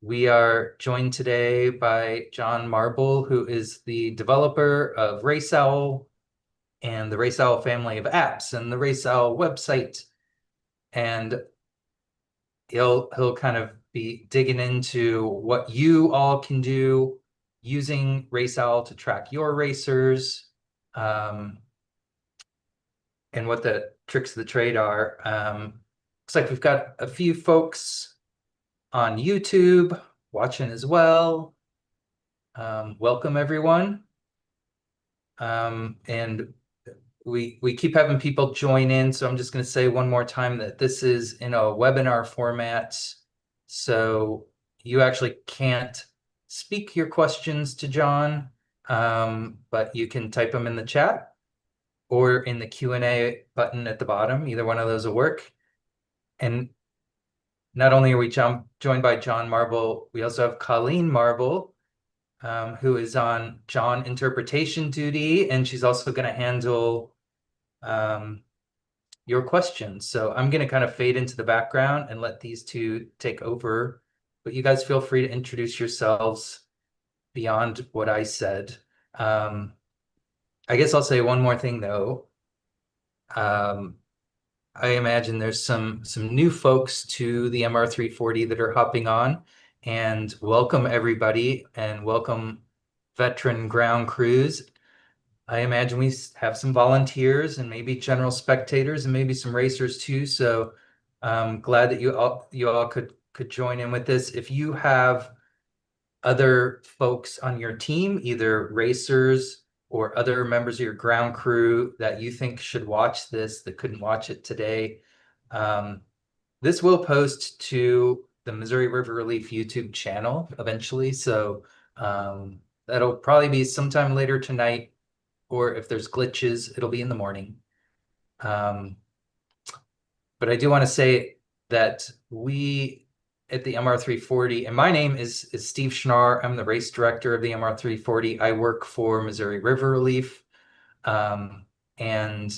We are joined today by John Marble, who is the developer of RaceOwl and the RaceOwl family of apps and the RaceOwl website. And he'll kind of be digging into what you all can do using RaceOwl to track your racers, um, and what the tricks of the trade are. Looks like we've got a few folks on YouTube watching as well. Welcome everyone. And we keep having people join in, so I'm just going to say one more time that this is in a webinar format, so you actually can't speak your questions to John, but you can type them in the chat or in the Q&A button at the bottom. Either one of those will work. And not only are we joined by John Marble, we also have Colleen Marble, who is on John interpretation duty, and she's also going to handle your questions. So I'm going to kind of fade into the background and let these two take over. But you guys feel free to introduce yourselves beyond what I said. I guess I'll say one more thing though. I imagine there's some new folks to the MR340 that are hopping on, and welcome everybody and welcome veteran ground crews. I imagine we have some volunteers and maybe general spectators and maybe some racers too. So I'm glad that you all could join in with this. If you have other folks on your team, either racers or other members of your ground crew that you think should watch this that couldn't watch it today, this will post to the Missouri River Relief YouTube channel eventually. So that'll probably be sometime later tonight, or if there's glitches, it'll be in the morning. But I do want to say that we at the MR340, and my name is Steve Schnarr. I'm the race director of the MR340. I work for Missouri River Relief. And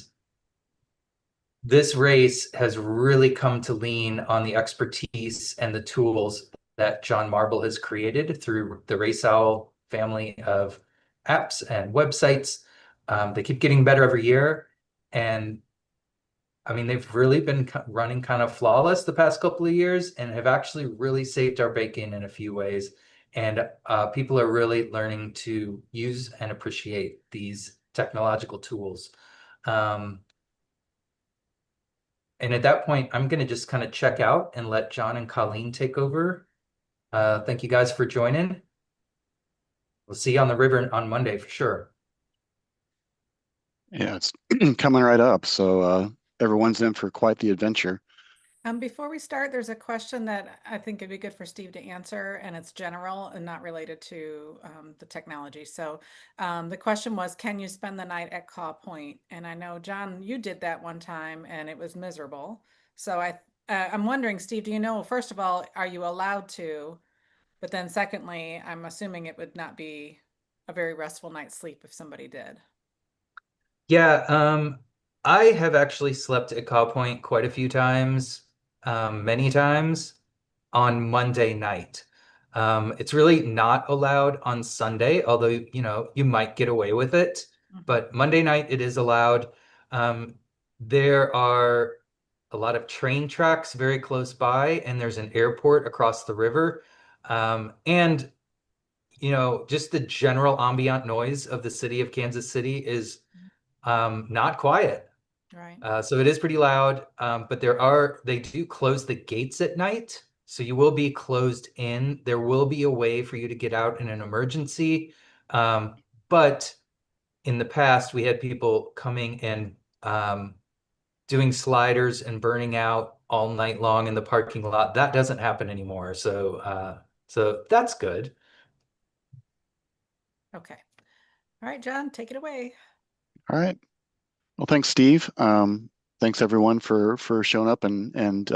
this race has really come to lean on the expertise and the tools that John Marble has created through the RaceOwl family of apps and websites. They keep getting better every year. And I mean, they've really been running kind of flawless the past couple of years and have actually really saved our bacon in a few ways. And people are really learning to use and appreciate these technological tools. And at that point, I'm going to just kind of check out and let John and Colleen take over. Thank you guys for joining. We'll see you on the river on Monday for sure. Yeah, it's coming right up. So everyone's in for quite the adventure. Before we start, there's a question that I think it'd be good for Steve to answer, and it's general and not related to the technology. So the question was, can you spend the night at Caw Point? And I know, John, you did that one time and it was miserable. So I'm wondering, Steve, do you know, first of all, are you allowed to? But then secondly, I'm assuming it would not be a very restful night's sleep if somebody did. Yeah, I have actually slept at Caw Point quite a few times, many times on Monday night. It's really not allowed on Sunday, although, you might get away with it. But Monday night it is allowed. There are a lot of train tracks very close by, and there's an airport across the river. And just the general ambient noise of the city of Kansas City is not quiet. Right. So it is pretty loud, but they do close the gates at night. So you will be closed in. There will be a way for you to get out in an emergency. But in the past, we had people coming and doing sliders and burning out all night long in the parking lot. That doesn't happen anymore. So that's good. Okay. All right, John, take it away. All right. Well, thanks, Steve. Thanks everyone for showing up and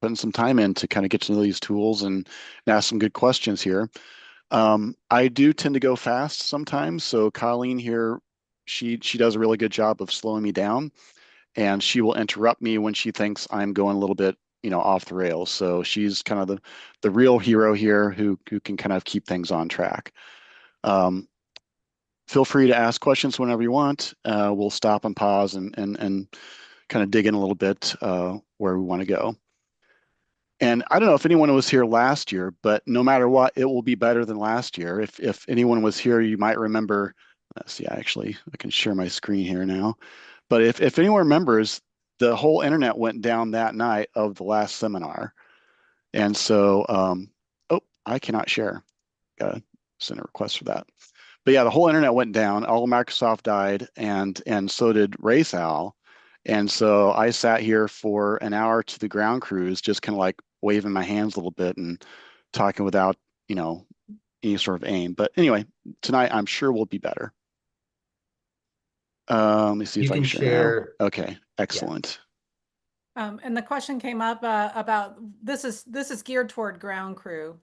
putting some time in to kind of get to know these tools and ask some good questions here. I do tend to go fast sometimes, so Colleen here, she does a really good job of slowing me down, and she will interrupt me when she thinks I'm going a little bit off the rails. So she's kind of the real hero here who can kind of keep things on track. Feel free to ask questions whenever you want. We'll stop and pause and kind of dig in a little bit where we want to go. And I don't know if anyone was here last year, but no matter what, it will be better than last year. If anyone was here, you might remember. Let's see, actually, I can share my screen here now. But if anyone remembers, the whole internet went down that night of the last seminar. And so, oh, I cannot share. Gotta send a request for that. But yeah, the whole internet went down. All of Microsoft died, and so did RaceOwl. And so I sat here for an hour to the ground crews, just kind of like waving my hands a little bit and talking without, any sort of aim. But anyway, tonight I'm sure will be better. Let me see if I can share now. Okay, excellent. And the question came up about this is geared toward ground crew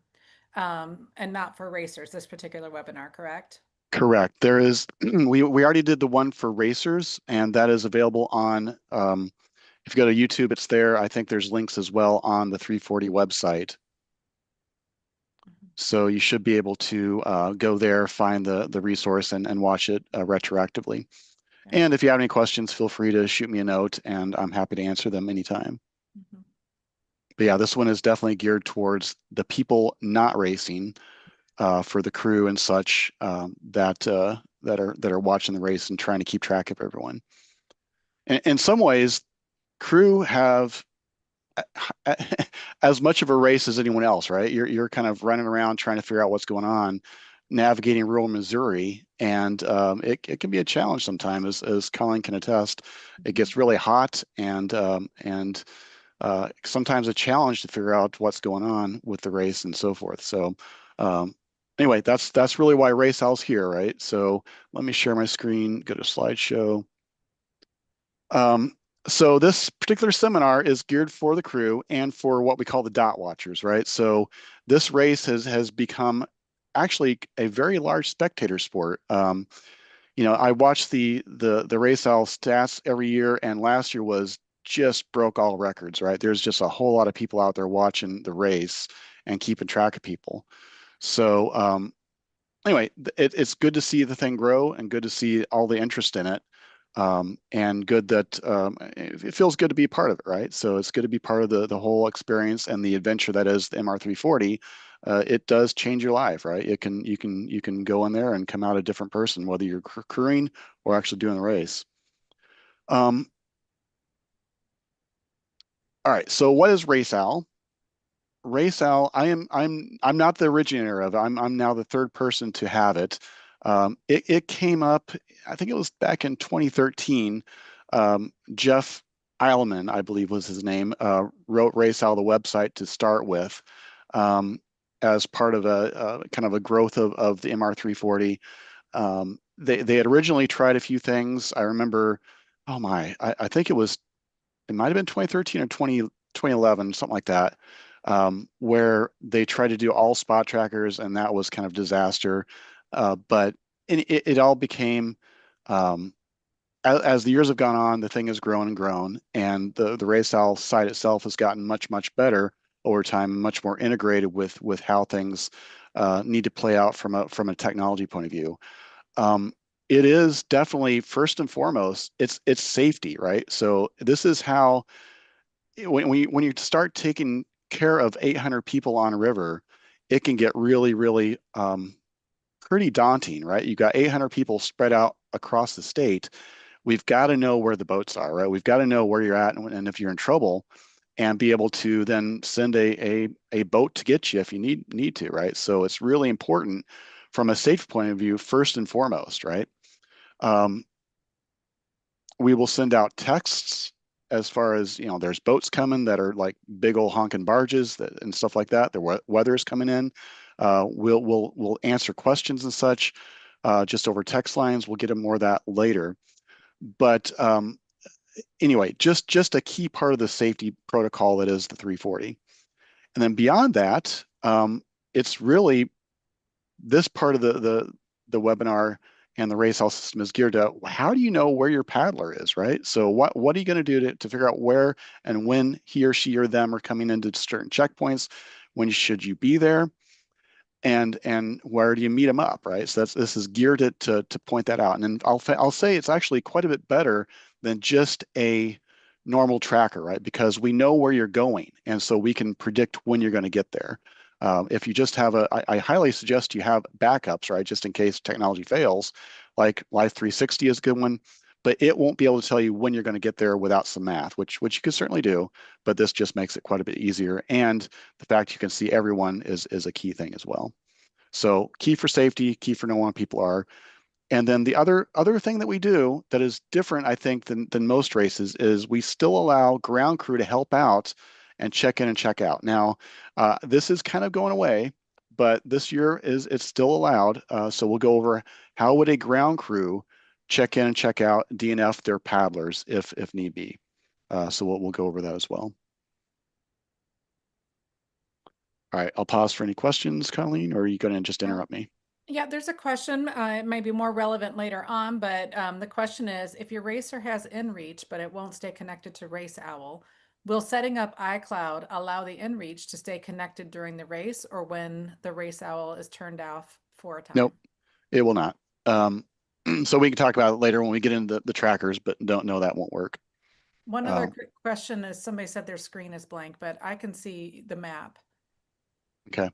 and not for racers, this particular webinar, correct? Correct. There is, we already did the one for racers, and that is available on, if you go to YouTube, it's there. I think there's links as well on the 340 website. So you should be able to go there, find the resource and watch it retroactively. Okay. And if you have any questions, feel free to shoot me a note and I'm happy to answer them anytime. Mm-hmm. But yeah, this one is definitely geared towards the people not racing, for the crew and such that are watching the race and trying to keep track of everyone. In some ways, crew have as much of a race as anyone else, right? You're kind of running around trying to figure out what's going on, navigating rural Missouri, and it can be a challenge sometimes, as Colleen can attest. It gets really hot and sometimes a challenge to figure out what's going on with the race and so forth. So anyway, that's really why RaceOwl's here, right? So let me share my screen, go to slideshow. So this particular seminar is geared for the crew and for what we call the dot watchers, right? So this race has become actually a very large spectator sport. I watch the RaceOwl stats every year, and last year was just broke all records, right? There's just a whole lot of people out there watching the race and keeping track of people. So anyway, it's good to see the thing grow and good to see all the interest in it. And good that it feels good to be part of it, right? So it's good to be part of the whole experience and the adventure that is the MR340. It does change your life, right? You can go in there and come out a different person, whether you're crewing or actually doing the race. All right, so what is RaceOwl? RaceOwl, I'm not the originator of it. I'm now the third person to have it. It came up, I think it was back in 2013. Jeff Eilman, I believe was his name, wrote RaceOwl, the website, to start with, as part of a kind of a growth of the MR340. They had originally tried a few things. I remember, I think it might have been 2013 or 2011, something like that, where they tried to do all spot trackers, and that was kind of disaster. But it all became, as the years have gone on, the thing has grown and grown, and the RaceOwl site itself has gotten much, much better over time, and much more integrated with how things need to play out from a technology point of view. It is definitely, first and foremost, it's safety, right? So this is how, when you start taking care of 800 people on a river, it can get really, really pretty daunting, right? You got 800 people spread out across the state. We've got to know where the boats are, right? We've got to know where you're at, and if you're in trouble, and be able to then send a boat to get you if you need to, right? So it's really important from a safety point of view, first and foremost, right? We will send out texts as far as, there's boats coming that are like big old honking barges and stuff like that. The weather is coming in. We'll answer questions and such just over text lines. We'll get into more of that later. But anyway, just a key part of the safety protocol that is the 340. And then beyond that, it's really this part of the webinar and the RaceOwl system is geared to how do you know where your paddler is, right? So what are you going to do to figure out where and when he or she or them are coming into certain checkpoints? When should you be there? And where do you meet them up, right? So this is geared to point that out. And then I'll say it's actually quite a bit better than just a normal tracker, right? Because we know where you're going, and so we can predict when you're going to get there. If you just have I highly suggest you have backups, right? Just in case technology fails, like Life 360 is a good one, but it won't be able to tell you when you're going to get there without some math, which you can certainly do, but this just makes it quite a bit easier. And the fact you can see everyone is a key thing as well. So key for safety, key for knowing where people are. And then the other thing that we do that is different, I think, than most races is we still allow ground crew to help out and check in and check out. Now, this is kind of going away, but this year it's still allowed. So we'll go over how would a ground crew check in and check out DNF their paddlers if need be. So we'll go over that as well. All right, I'll pause for any questions, Colleen, or are you going to just interrupt me? Yeah, there's a question. It may be more relevant later on, but the question is, if your racer has inReach, but it won't stay connected to RaceOwl, will setting up iCloud allow the inReach to stay connected during the race or when the RaceOwl is turned off for a time? Nope, it will not. So we can talk about it later when we get into the trackers, but don't know that won't work. One other quick question is somebody said their screen is blank, but I can see the map. Okay.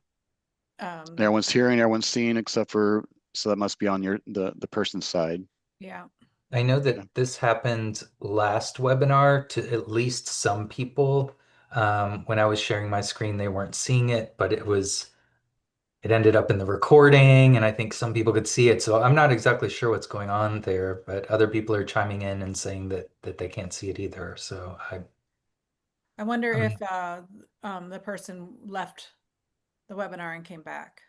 Everyone's hearing, everyone's seeing, except for, so that must be on the person's side. Yeah. I know that Yeah. this happened last webinar to at least some people. When I was sharing my screen, they weren't seeing it, but it ended up in the recording, and I think some people could see it. So I'm not exactly sure what's going on there, but other people are chiming in and saying that they can't see it either. So I wonder um, if the person left the webinar and came back.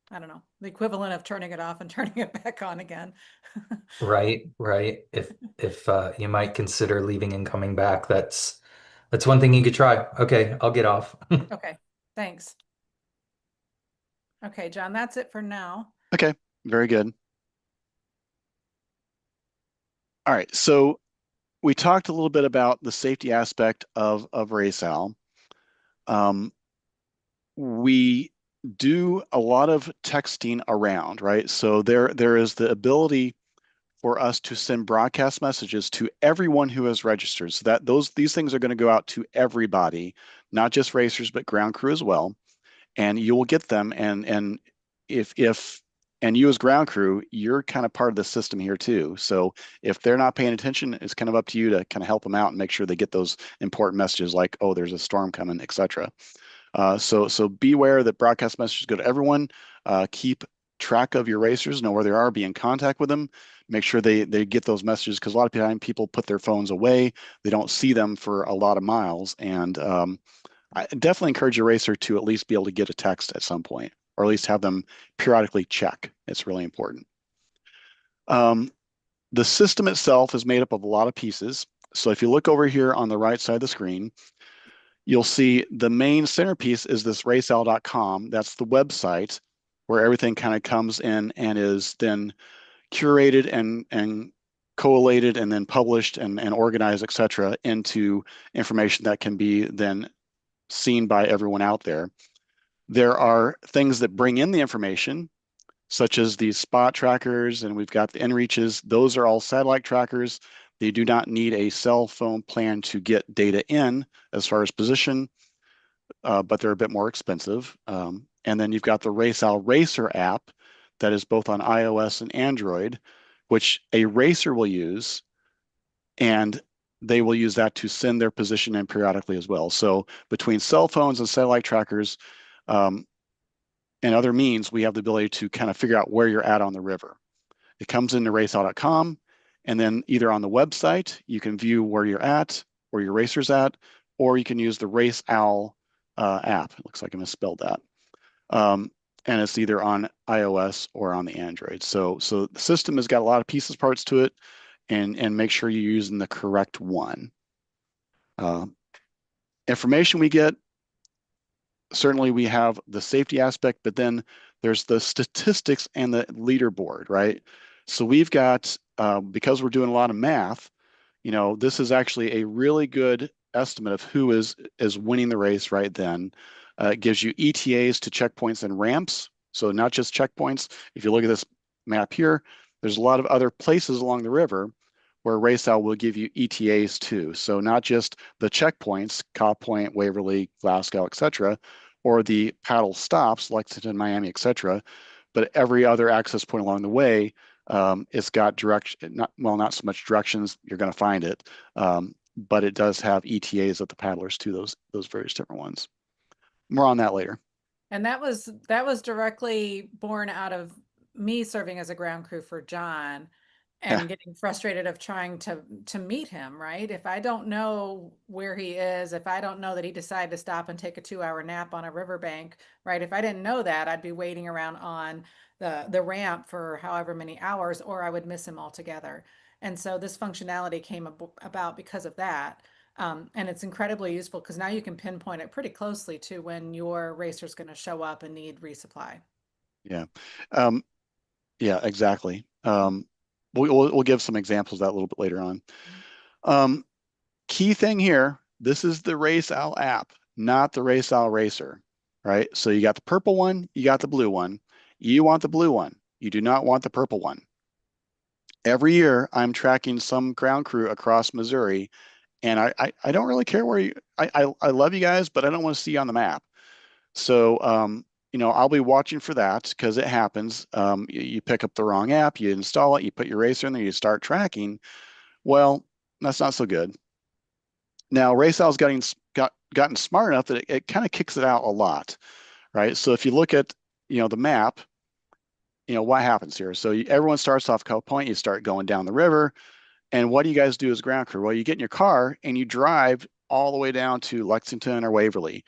I don't know, the equivalent of turning it off and turning it back on again. right. If you might consider leaving and coming back, that's one thing you could try. Okay, I'll get off. Okay, thanks. Okay, John, that's it for now. Okay, very good. All right, so we talked a little bit about the safety aspect of RaceOwl. We do a lot of texting around, right? So there is the ability for us to send broadcast messages to everyone who has registered. So that these things are going to go out to everybody, not just racers, but ground crew as well. And you will get them. And if and you as ground crew, you're kind of part of the system here too. So if they're not paying attention, it's kind of up to you to kind of help them out and make sure they get those important messages like, oh, there's a storm coming, etc. So beware that broadcast messages go to everyone. Keep track of your racers, know where they are, be in contact with them. Make sure they get those messages because a lot of times people put their phones away. They don't see them for a lot of miles. And I definitely encourage your racer to at least be able to get a text at some point, or at least have them periodically check. It's really important. The system itself is made up of a lot of pieces. So if you look over here on the right side of the screen, you'll see the main centerpiece is this raceowl.com. That's the website where everything kind of comes in and is then curated and collated and then published and organized, et cetera, into information that can be then seen by everyone out there. There are things that bring in the information, such as these spot trackers, and we've got the inReaches. Those are all satellite trackers. They do not need a cell phone plan to get data in as far as position, but they're a bit more expensive. And then you've got the RaceOwl Racer app that is both on iOS and Android, which a racer will use, and they will use that to send their position in periodically as well. So between cell phones and satellite trackers and other means, we have the ability to kind of figure out where you're at on the river. It comes into raceowl.com, and then either on the website, you can view where you're at, where your racer's at, or you can use the RaceOwl app. It looks like I misspelled that. And it's either on iOS or on the Android. So the system has got a lot of pieces, parts to it, and make sure you're using the correct one. Information we get, certainly we have the safety aspect, but then there's the statistics and the leaderboard, right? So we've got, because we're doing a lot of math, this is actually a really good estimate of who is winning the race right then. It gives you ETAs to checkpoints and ramps. So not just checkpoints. If you look at this map here, there's a lot of other places along the river where RaceOwl will give you ETAs too. So not just the checkpoints, Caw Point, Waverly, Glasgow, etc., or the paddle stops, Lexington, Miami, etc., but every other access point along the way. It's got direction, not so much directions, you're going to find it, but it does have ETAs of the paddlers to those various different ones. More on that later. And that was directly born out of me serving as a ground crew for John and Yeah. getting frustrated of trying to meet him, right? If I don't know where he is, if I don't know that he decided to stop and take a 2-hour nap on a riverbank, right? If I didn't know that, I'd be waiting around on the ramp for however many hours, or I would miss him altogether. And so this functionality came about because of that. And it's incredibly useful because now you can pinpoint it pretty closely to when your racer's going to show up and need resupply. Yeah. Um, yeah, exactly. We'll give some examples of that a little bit later on. Key thing here, this is the RaceOwl app, not the RaceOwl Racer, right? So you got the purple one, you got the blue one. You want the blue one. You do not want the purple one. Every year, I'm tracking some ground crew across Missouri, and I don't really care where I love you guys, but I don't want to see you on the map. So, I'll be watching for that because it happens. You pick up the wrong app, you install it, you put your racer in there, you start tracking. Well, that's not so good. Now, RaceOwl's gotten smart enough that it kind of kicks it out a lot, right? So if you look at, the map, what happens here? So everyone starts off Caw Point, you start going down the river, and what do you guys do as ground crew? Well, you get in your car and you drive all the way down to Lexington or Waverly.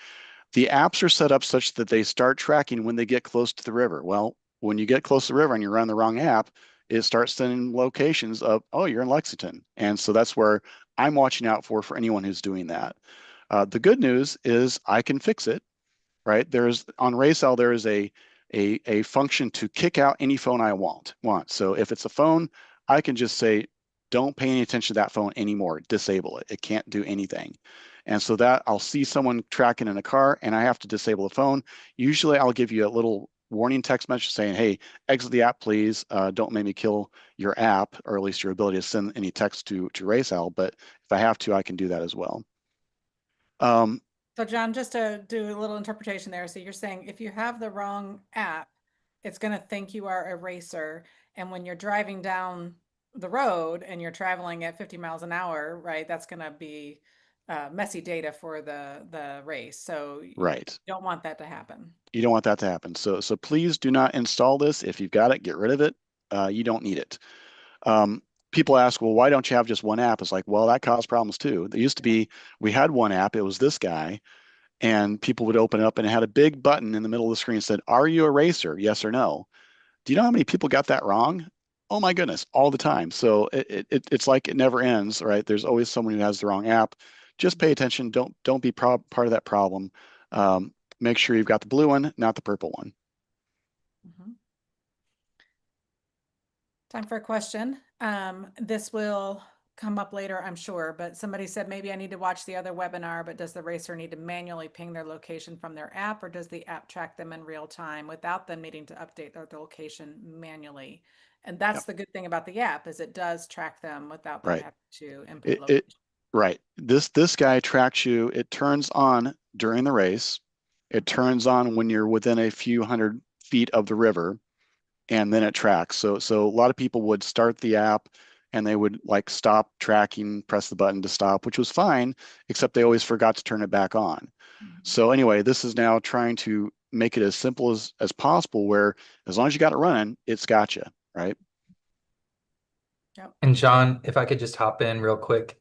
The apps are set up such that they start tracking when they get close to the river. Well, when you get close to the river and you run the wrong app, it starts sending locations of, oh, you're in Lexington. And so that's where I'm watching out for anyone who's doing that. The good news is I can fix it, right? On RaceOwl, there is a function to kick out any phone I want. So if it's a phone, I can just say, don't pay any attention to that phone anymore. Disable it. It can't do anything. And so that I'll see someone tracking in a car and I have to disable the phone. Usually I'll give you a little warning text message saying, hey, exit the app, please. Don't make me kill your app, or at least your ability to send any text to RaceOwl. But if I have to, I can do that as well. So John, just to do a little interpretation there. So you're saying if you have the wrong app, it's going to think you are a racer. And when you're driving down the road and you're traveling at 50 miles an hour, right, that's going to be messy data for the race. So Right. you don't want that to happen. You don't want that to happen. So please do not install this. If you've got it, get rid of it. You don't need it. People ask, well, why don't you have just one app? It's like, well, that caused problems too. There used to be, we had one app, it was this guy, and people would open it up and it had a big button in the middle of the screen that said, are you a racer? Yes or no. Do you know how many people got that wrong? Oh my goodness, all the time. So it's like it never ends, right? There's always someone who has the wrong app. Just pay attention. Don't be part of that problem. Make sure you've got the blue one, not the purple one. Mhm. Time for a question. This will come up later, I'm sure, but somebody said maybe I need to watch the other webinar, but does the racer need to manually ping their location from their app, or does the app track them in real time without them needing to update their location manually? And that's Yep. the good thing about the app is it does track them without them Right. having to input location. Right. This guy tracks you. It turns on during the race. It turns on when you're within a few hundred feet of the river, and then it tracks. So a lot of people would start the app and they would like stop tracking, press the button to stop, which was fine, except they always forgot to turn it back on. So anyway, this is now trying to make it as simple as possible, where as long as you got it running, it's got you, right? Yep. And John, if I could just hop in real quick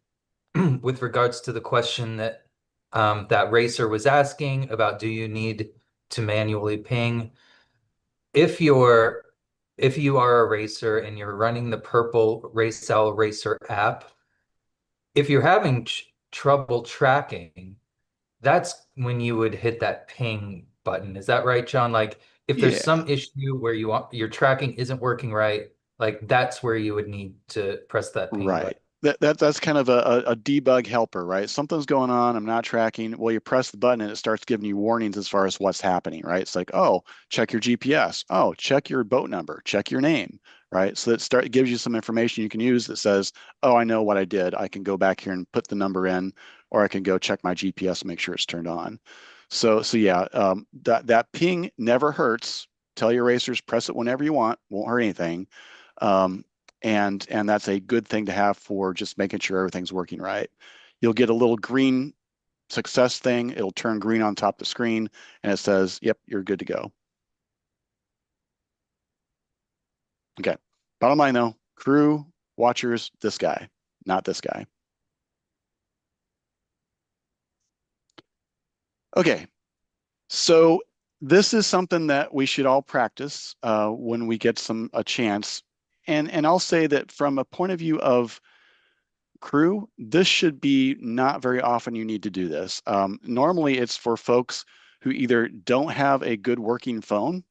with regards to the question that that racer was asking about, do you need to manually ping? If you are a racer and you're running the purple RaceOwl Racer app, if you're having trouble tracking, that's when you would hit that ping button. Is that right, John? Like if there's Yeah. some issue where your tracking isn't working right, like that's where you would need to press that ping Right. button. That's kind of a debug helper, right? Something's going on. I'm not tracking. Well, you press the button and it starts giving you warnings as far as what's happening, right? It's like, oh, check your GPS. Oh, check your boat number. Check your name, right? So it gives you some information you can use that says, oh, I know what I did. I can go back here and put the number in, or I can go check my GPS and make sure it's turned on. So yeah, that ping never hurts. Tell your racers, press it whenever you want. Won't hurt anything. Um, and that's a good thing to have for just making sure everything's working right. You'll get a little green success thing. It'll turn green on top of the screen, and it says, "Yep, you're good to go." Okay. Bottom line though, crew, watchers, this guy, not this guy. Okay. So this is something that we should all practice when we get a chance. And I'll say that from a point of view of crew, this should be not very often you need to do this. Normally, it's for folks who either don't have a good working phone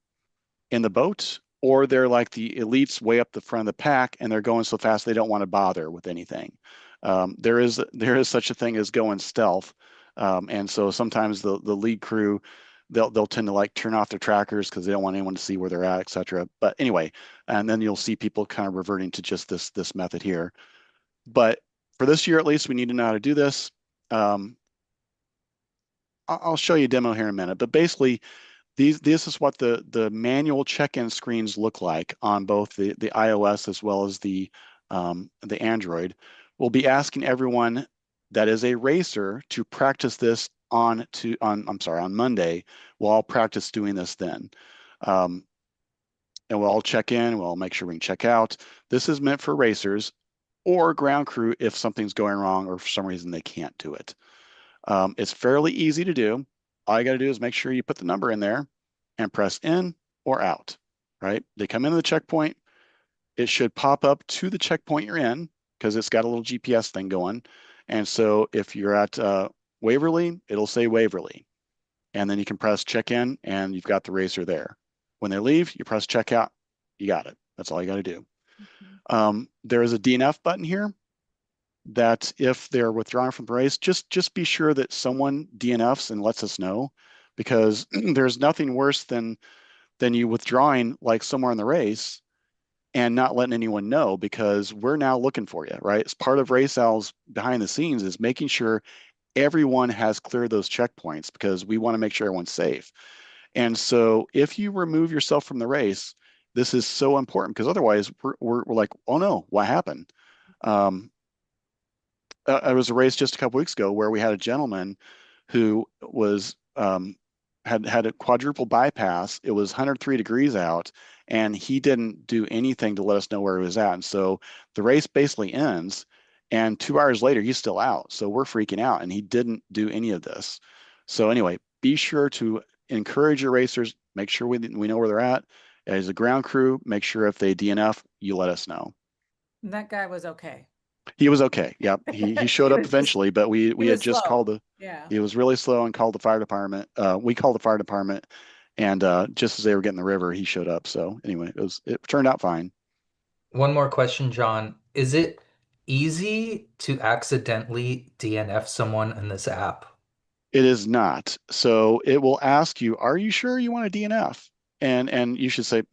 in the boat, or they're like the elites way up the front of the pack and they're going so fast they don't want to bother with anything. There is such a thing as going stealth, and so sometimes the lead crew they'll tend to like turn off their trackers because they don't want anyone to see where they're at, etc. But anyway, and then you'll see people kind of reverting to just this method here. But for this year, at least, we need to know how to do this. Um, I'll show you a demo here in a minute, but basically this is what the manual check-in screens look like on both the iOS as well as the Android. We'll be asking everyone that is a racer to practice this on Monday. We'll all practice doing this then. Um, and we'll all check in, we'll make sure we can check out. This is meant for racers or ground crew if something's going wrong or for some reason they can't do it. It's fairly easy to do. All you got to do is make sure you put the number in there and press in or out, right? They come into the checkpoint. It should pop up to the checkpoint you're in because it's got a little GPS thing going. And so if you're at Waverly, it'll say Waverly. And then you can press check in and you've got the racer there. When they leave, you press check out. You got it. That's all you got to do. There is a DNF button here that if they're withdrawing from the race, just be sure that someone DNFs and lets us know, because there's nothing worse than you withdrawing like somewhere in the race and not letting anyone know, because we're now looking for you, right? It's part of RaceOwl's behind the scenes is making sure everyone has cleared those checkpoints because we want to make sure everyone's safe. And so if you remove yourself from the race, this is so important because otherwise we're like, oh no, what happened? I was a race just a couple weeks ago where we had a gentleman who was had a quadruple bypass. It was 103 degrees out, and he didn't do anything to let us know where he was at. And so the race basically ends, and 2 hours later he's still out. So we're freaking out, and he didn't do any of this. So anyway, be sure to encourage your racers. Make sure we know where they're at. As a ground crew, make sure if they DNF, you let us know. And that guy was okay. He was okay. Yep. He showed He up was just, eventually, but he we had was just slow. called Yeah. he was really slow and called the fire department. We called the fire department, and just as they were getting the river, he showed up. So anyway, it turned out fine. One more question, John. Is it easy to accidentally DNF someone in this app? It is not. So it will ask you, "Are you sure you want a DNF?" And you should say,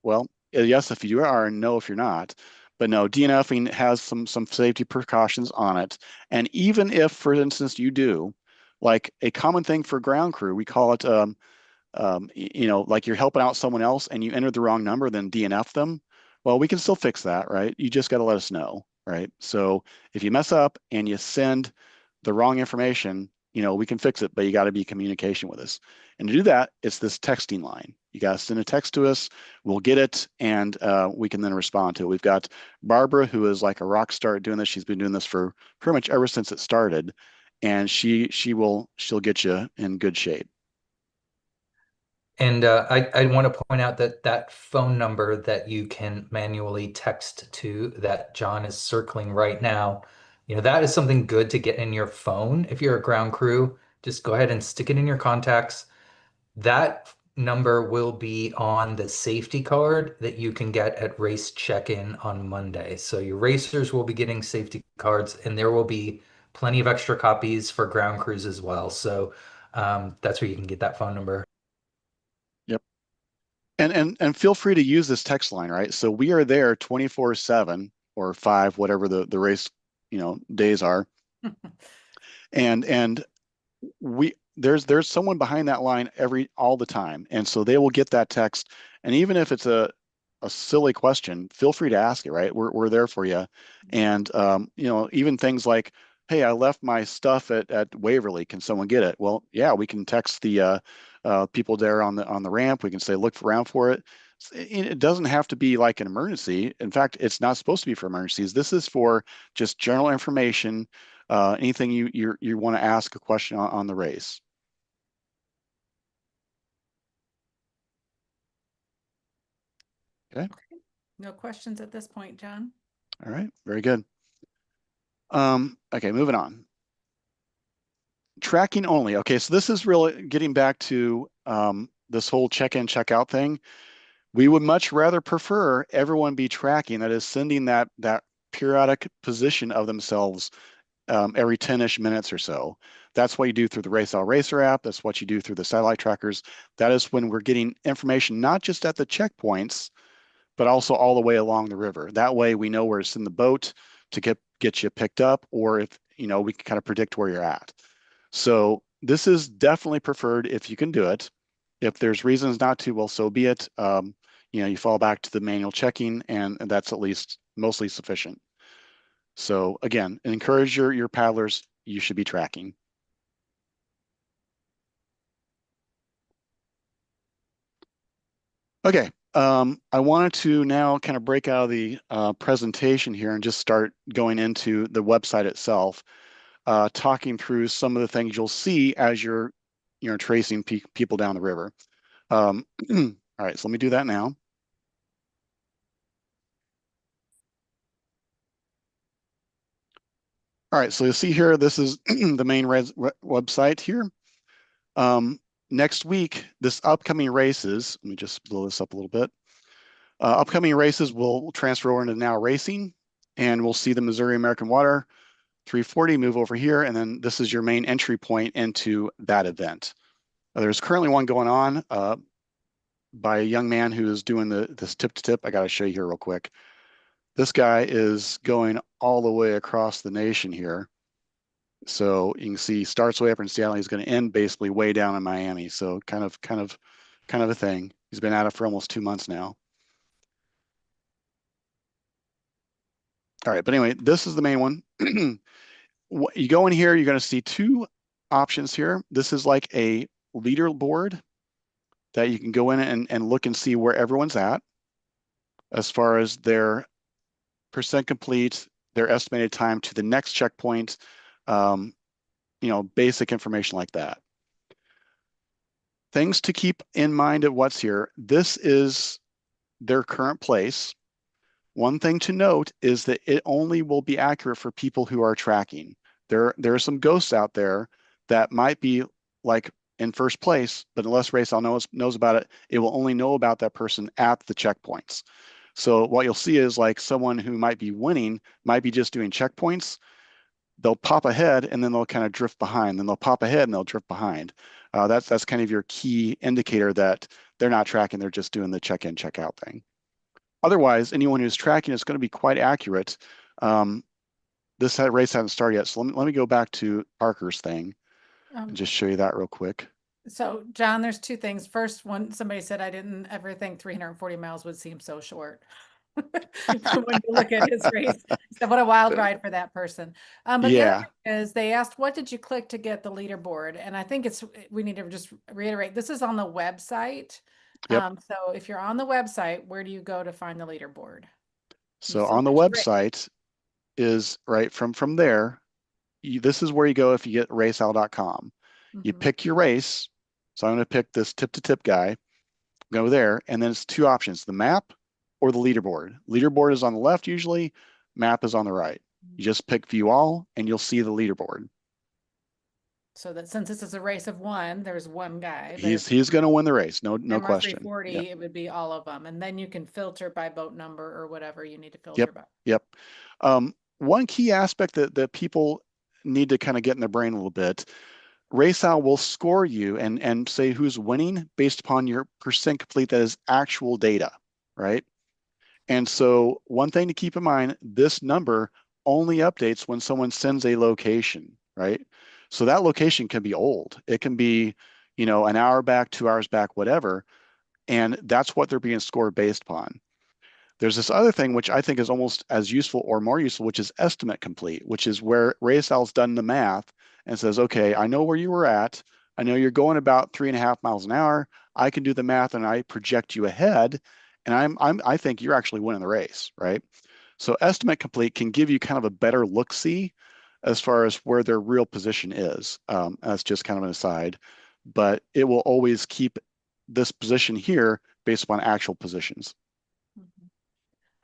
"Well, yes if you are, and no if you're not." But no, DNFing has some safety precautions on it. And even if, for instance, you do, like a common thing for ground crew, we call it like you're helping out someone else and you entered the wrong number, then DNF them. Well, we can still fix that, right? You just got to let us know, right? So if you mess up and you send the wrong information, we can fix it, but you got to be in communication with us. And to do that, it's this texting line. You got to send a text to us. We'll get it, and we can then respond to it. We've got Barbara, who is like a rock star at doing this. She's been doing this for pretty much ever since it started, and she'll get you in good shape. And I want to point out that that phone number that you can manually text to that John is circling right now, that is something good to get in your phone if you're a ground crew, just go ahead and stick it in your contacts. That number will be on the safety card that you can get at race check-in on Monday. So your racers will be getting safety cards, and there will be plenty of extra copies for ground crews as well. So that's where you can get that phone number. Yep. And feel free to use this text line, right? So we are there 24/7 or 5, whatever the race, days are. And there's someone behind that line all the time. And so they will get that text. And even if it's a silly question, feel free to ask it, right? We're there for you. And even things like, hey, I left my stuff at Waverly. Can someone get it? Well, yeah, we can text the people there on the ramp. We can say, look around for it. It doesn't have to be like an emergency. In fact, it's not supposed to be for emergencies. This is for just general information, anything you want to ask a question on the race. Okay. No questions at this point, John. All right. Very good. Okay, moving on. Tracking only. Okay, so this is really getting back to this whole check-in, check-out thing. We would much rather prefer everyone be tracking, that is sending that periodic position of themselves every 10-ish minutes or so. That's what you do through the RaceOwl Racer app. That's what you do through the satellite trackers. That is when we're getting information, not just at the checkpoints, but also all the way along the river. That way we know where to send the boat to get you picked up, or if, we can kind of predict where you're at. So this is definitely preferred if you can do it. If there's reasons not to, well, so be it. You fall back to the manual checking, and that's at least mostly sufficient. So again, encourage your paddlers. You should be tracking. Okay, I wanted to now kind of break out of the presentation here and just start going into the website itself, talking through some of the things you'll see as you're tracing people down the river. All right, so let me do that now. All right, so you'll see here, this is the main website here. Next week, this upcoming races, let me just blow this up a little bit. Upcoming races will transfer over into Now Racing, and we'll see the Missouri American Water 340 move over here, and then this is your main entry point into that event. There's currently one going on by a young man who is doing this tip-to-tip. I got to show you here real quick. This guy is going all the way across the nation here. So you can see he starts way up in Seattle. He's going to end basically way down in Miami. So kind of a thing. He's been at it for almost 2 months now. All right, but anyway, this is the main one. You go in here, you're going to see 2 options here. This is like a leaderboard that you can go in and look and see where everyone's at as far as their percent complete, their estimated time to the next checkpoint, basic information like that. Things to keep in mind of what's here. This is their current place. One thing to note is that it only will be accurate for people who are tracking. There are some ghosts out there that might be like in first place, but unless RaceOwl knows about it, it will only know about that person at the checkpoints. So what you'll see is like someone who might be winning might be just doing checkpoints. They'll pop ahead and then they'll kind of drift behind. Then they'll pop ahead and they'll drift behind. That's kind of your key indicator that they're not tracking. They're just doing the check-in, check-out thing. Otherwise, anyone who's tracking is going to be quite accurate. This race hasn't started yet, so let me go back to Parker's thing and just show you that real quick. So, John, there's 2 things. First one, somebody said, I didn't ever think 340 miles would seem so short. When you look at his race, so what a wild ride for that person. But the other thing is they asked, what did you click to get the leaderboard? And I think we need to just reiterate, this is on the website. Yep. So if you're on the website, where do you go to find the leaderboard? So on the website is right from there. This is where you go if you get raceowl.com. You pick your race. So I'm going to pick this tip-to-tip guy. Go there, and then it's 2 options: the map or the leaderboard. Leaderboard is on the left usually. Map is on the right. You just pick View All, and you'll see the leaderboard. So that since this is a race of one, there's one guy, but if He's going to win the race, no question. MR340, Yep. it would be all of them. And then you can filter by boat number or whatever you need to filter Yep. by. Yep. One key aspect that people need to kind of get in their brain a little bit, RaceOwl will score you and say who's winning based upon your percent complete that is actual data, right? And so one thing to keep in mind, this number only updates when someone sends a location, right? So that location can be old. It can be, an hour back, 2 hours back, whatever. And that's what they're being scored based upon. There's this other thing, which I think is almost as useful or more useful, which is estimate complete, which is where RaceOwl's done the math and says, okay, I know where you were at. I know you're going about 3.5 miles an hour. I can do the math and I project you ahead. And I think you're actually winning the race, right? So estimate complete can give you kind of a better look-see as far as where their real position is. That's just kind of an aside, but it will always keep this position here based upon actual positions.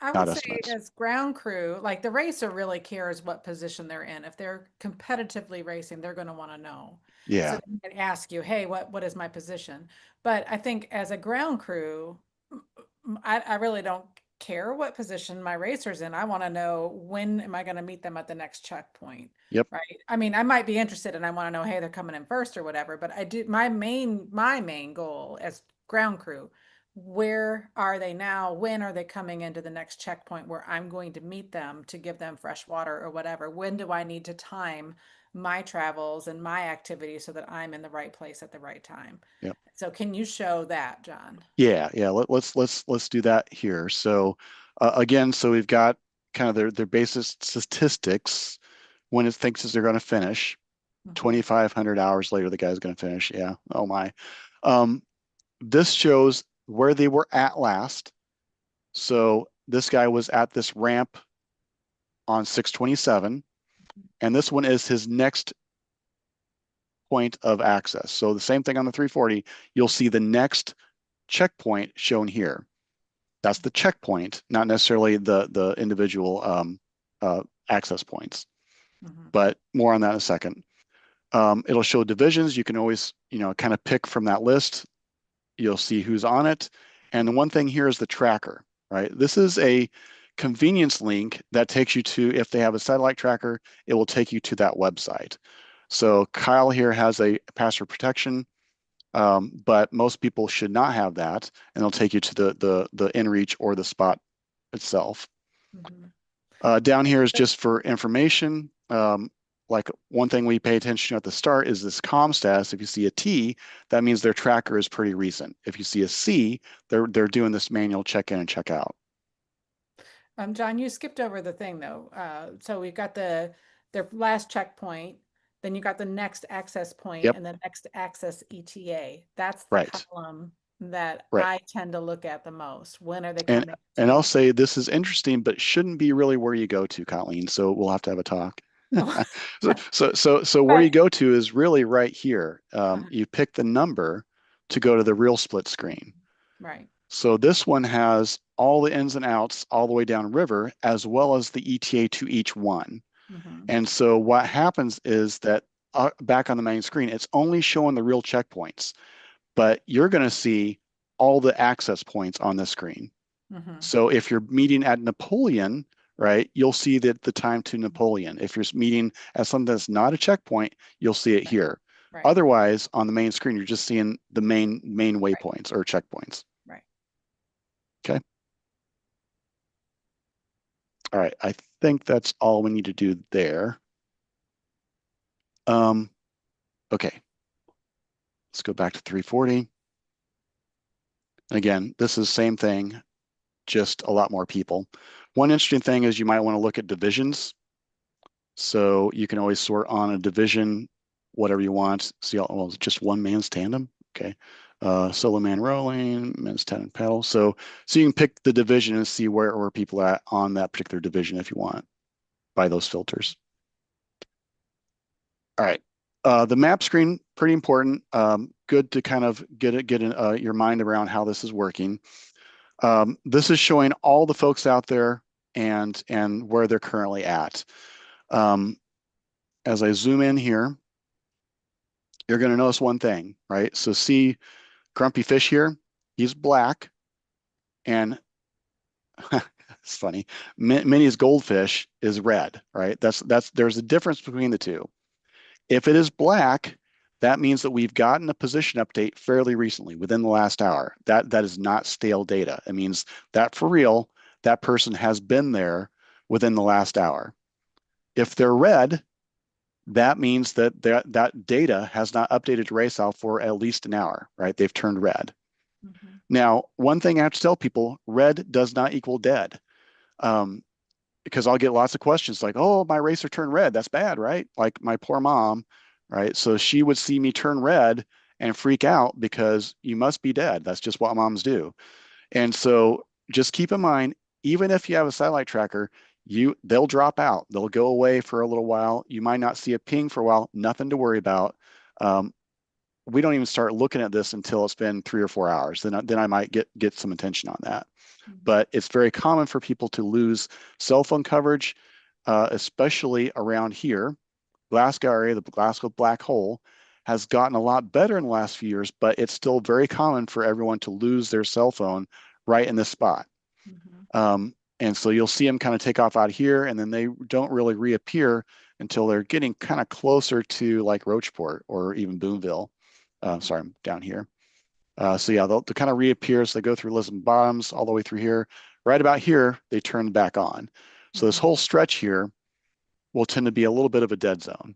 I Not would say estimates. as ground crew, like the racer really cares what position they're in. If they're competitively racing, they're going to want to know. So Yeah. they might ask you, hey, what is my position? But I think as a ground crew, I really don't care what position my racer's in. I want to know when am I going to meet them at the next checkpoint, Yep. right? I mean, I might be interested and I want to know, hey, they're coming in first or whatever, but I do my main goal as ground crew, where are they now? When are they coming into the next checkpoint where I'm going to meet them to give them fresh water or whatever? When do I need to time my travels and my activities so that I'm in the right place at the right time? Yep. So can you show that, John? Yeah. Yeah. Let's do that here. So again, so we've got kind of their basis statistics when it thinks they're going to finish. Mhm. 2,500 hours later, the guy's going to finish. Yeah. Oh my. Um, this shows where they were at last. So this guy was at this ramp on 627, and this one is his next point of access. So the same thing on the 340, you'll see the next checkpoint shown here. That's the checkpoint, not necessarily the individual access points. Mhm. But more on that in a second. It'll show divisions. You can always, kind of pick from that list. You'll see who's on it. And the one thing here is the tracker, right? This is a convenience link that takes you to, if they have a satellite tracker, it will take you to that website. So Kyle here has a password protection, but most people should not have that, and it'll take you to the inReach or the spot itself. Mhm. Down here is just for information. Like one thing we pay attention to at the start is this COM status. If you see a T, that means their tracker is pretty recent. If you see a C, they're doing this manual check in and check out. John, you skipped over the thing though. So we've got their last checkpoint, then you got the next access point Yep. and the next access ETA. That's the Right. column that Right. I tend to look at the most. When are they And coming and I'll to? say this is interesting, but shouldn't be really where you go to, Colleen. So we'll have to have a talk. So where you But go to is really right here. uh, You pick the number to go to the real split screen. right. So this one has all the ins and outs all the way down river, as well as the ETA to each one. Mhm. And so what happens is that back on the main screen, it's only showing the real checkpoints, but you're going to see all the access points on the screen. Mhm. So if you're meeting at Napoleon, right, you'll see that the time to Napoleon. If you're meeting at something that's not a checkpoint, you'll see it Right. here. Right. Otherwise, on the main screen, you're just seeing the main Right. waypoints or checkpoints. Right. Okay. All right. I think that's all we need to do there. Okay. Let's go back to 340. Again, this is the same thing, just a lot more people. One interesting thing is you might want to look at divisions. So you can always sort on a division, whatever you want. See, well, it's just one man's tandem. Okay. Solo man rowing, men's tandem paddle. So you can pick the division and see where people are at on that particular division if you want by those filters. All right. The map screen, pretty important. Good to kind of get your mind around how this is working. This is showing all the folks out there and where they're currently at. As I zoom in here, you're going to notice one thing, right? So see Grumpy Fish here, he's black, and it's funny, Minnie's goldfish is red, right? There's a difference between the two. If it is black, that means that we've gotten a position update fairly recently, within the last hour. That is not stale data. It means that for real, that person has been there within the last hour. If they're red, that means that data has not updated to RaceOwl for at least an hour, right? They've turned red. Mm-hmm. Now, one thing I have to tell people, red does not equal dead. Because I'll get lots of questions like, oh, my racer turned red. That's bad, right? Like my poor mom, right? So she would see me turn red and freak out because you must be dead. That's just what moms do. And so just keep in mind, even if you have a satellite tracker, they'll drop out. They'll go away for a little while. You might not see a ping for a while. Nothing to worry about. We don't even start looking at this until it's been 3 or 4 hours. Then I might get some attention on that. But it's very common for people to lose cell phone coverage, especially around here. Glasgow area, the Glasgow black hole, has gotten a lot better in the last few years, but it's still very common for everyone to lose their cell phone right in this spot. And so you'll see them kind of take off out here, and then they don't really reappear until they're getting kind of closer to like Rocheport or even Boonville. Sorry, I'm down here. So yeah, they'll kind of reappear as they go through Lisbon Bottoms all the way through here. Right about here, they turn back on. So this whole stretch here will tend to be a little bit of a dead zone.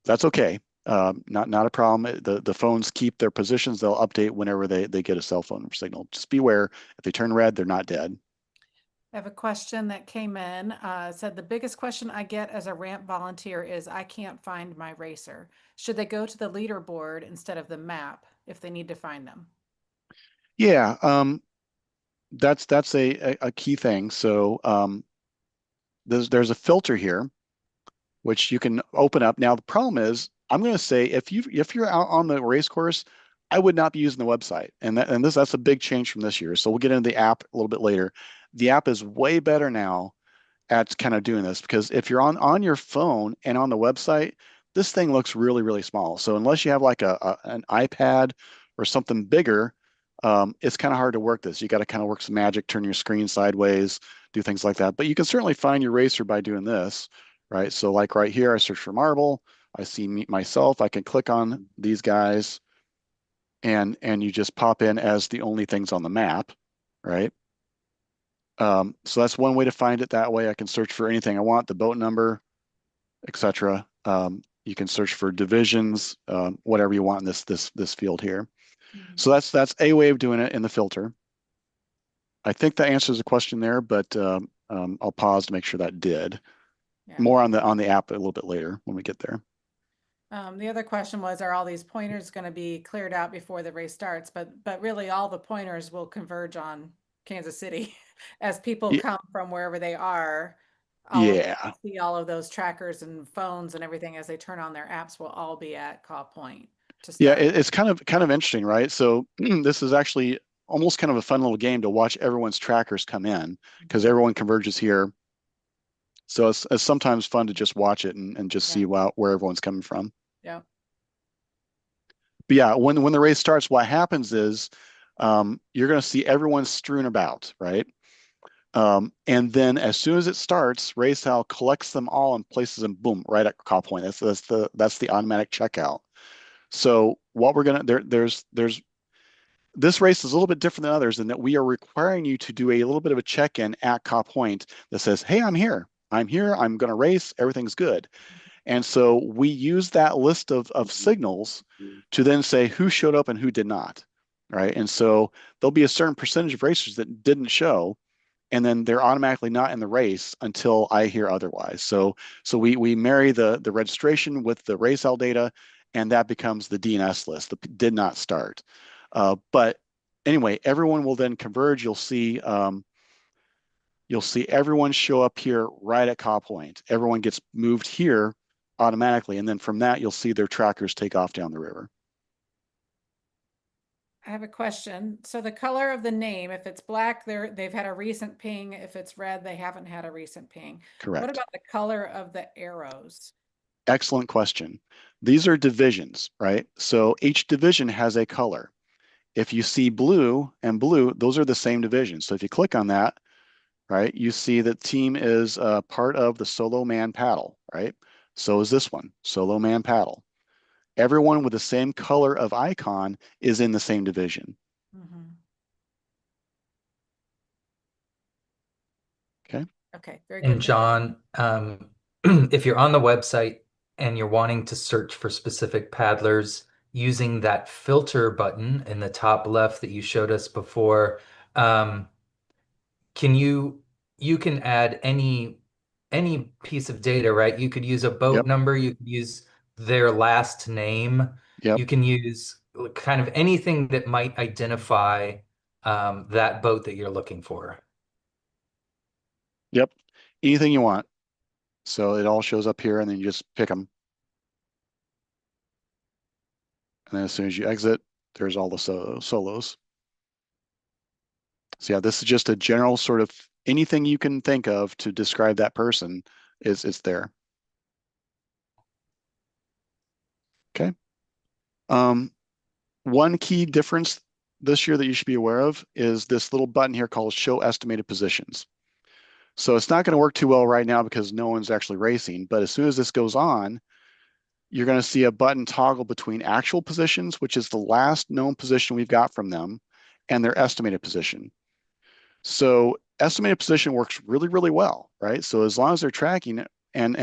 That's okay. Not a problem. The phones keep their positions. They'll update whenever they get a cell phone signal. Just beware, if they turn red, they're not dead. I have a question that came in. Said the biggest question I get as a ramp volunteer is I can't find my racer. Should they go to the leaderboard instead of the map if they need to find them? Yeah, that's a key thing. So there's a filter here which you can open up. Now the problem is, I'm going to say if you're out on the race course, I would not be using the website, and that's a big change from this year. So we'll get into the app a little bit later. The app is way better now at kind of doing this, because if you're on your phone and on the website, this thing looks really, really small. So unless you have like an iPad or something bigger, it's kind of hard to work this. You got to kind of work some magic, turn your screen sideways, do things like that. But you can certainly find your racer by doing this, right? So like right here, I search for marble. I see myself. I can click on these guys, and you just pop in as the only things on the map, right? So that's one way to find it that way. I can search for anything I want, the boat number, etc. You can search for divisions, whatever you want in this field here. So that's a way of doing it in the filter. I think that answers the question there, but I'll pause to make sure that did. Yeah. More on the app a little bit later when we get there. The other question was, are all these pointers going to be cleared out before the race starts? But really, all the pointers will converge on Kansas City as people come from wherever they are. Yeah. See all of those trackers and phones and everything as they turn on their apps will all be at Caw Point to start. Yeah, it's kind of interesting, right? So this is actually almost kind of a fun little game to watch everyone's trackers come in, because everyone converges here. So it's sometimes fun to just watch it and just see where everyone's coming from. Yeah. But yeah, when the race starts, what happens is you're going to see everyone strewn about, right? And then as soon as it starts, RaceOwl collects them all and places them, boom, right at Caw Point. That's the automatic checkout. So what we're gonna there's this race is a little bit different than others in that we are requiring you to do a little bit of a check-in at Caw Point that says, hey, I'm here. I'm going to race. Everything's good. And so we use that list of signals to then say who showed up and who did not, right? And so there'll be a certain percentage of racers that didn't show, and then they're automatically not in the race until I hear otherwise. So we marry the registration with the RaceOwl data, and that becomes the DNS list, the did not start. But anyway, everyone will then converge. You'll see everyone show up here right at Caw Point. Everyone gets moved here automatically, and then from that, you'll see their trackers take off down the river. I have a question. So the color of the name, if it's black, they've had a recent ping. If it's red, they haven't had a recent ping. Correct. What about the color of the arrows? Excellent question. These are divisions, right? So each division has a color. If you see blue and blue, those are the same division. So if you click on that, right, you see that team is part of the solo man paddle, right? So is this one, solo man paddle. Everyone with the same color of icon is in the same division. Mhm. Okay. Okay, very And good. John, if you're on the website and you're wanting to search for specific paddlers using that filter button in the top left that you showed us before, can you can add any piece of data, right? You could use a boat Yep. number, you could use their last name, Yep. you can use kind of anything that might identify that boat that you're looking for. Yep. Anything you want. So it all shows up here and then you just pick them. And then as soon as you exit, there's all the solos. So yeah, this is just a general sort of anything you can think of to describe that person is there. Okay. One key difference this year that you should be aware of is this little button here called Show Estimated Positions. So it's not going to work too well right now because no one's actually racing, but as soon as this goes on, you're going to see a button toggle between actual positions, which is the last known position we've got from them, and their estimated position. So estimated position works really, really well, right? So as long as they're tracking it and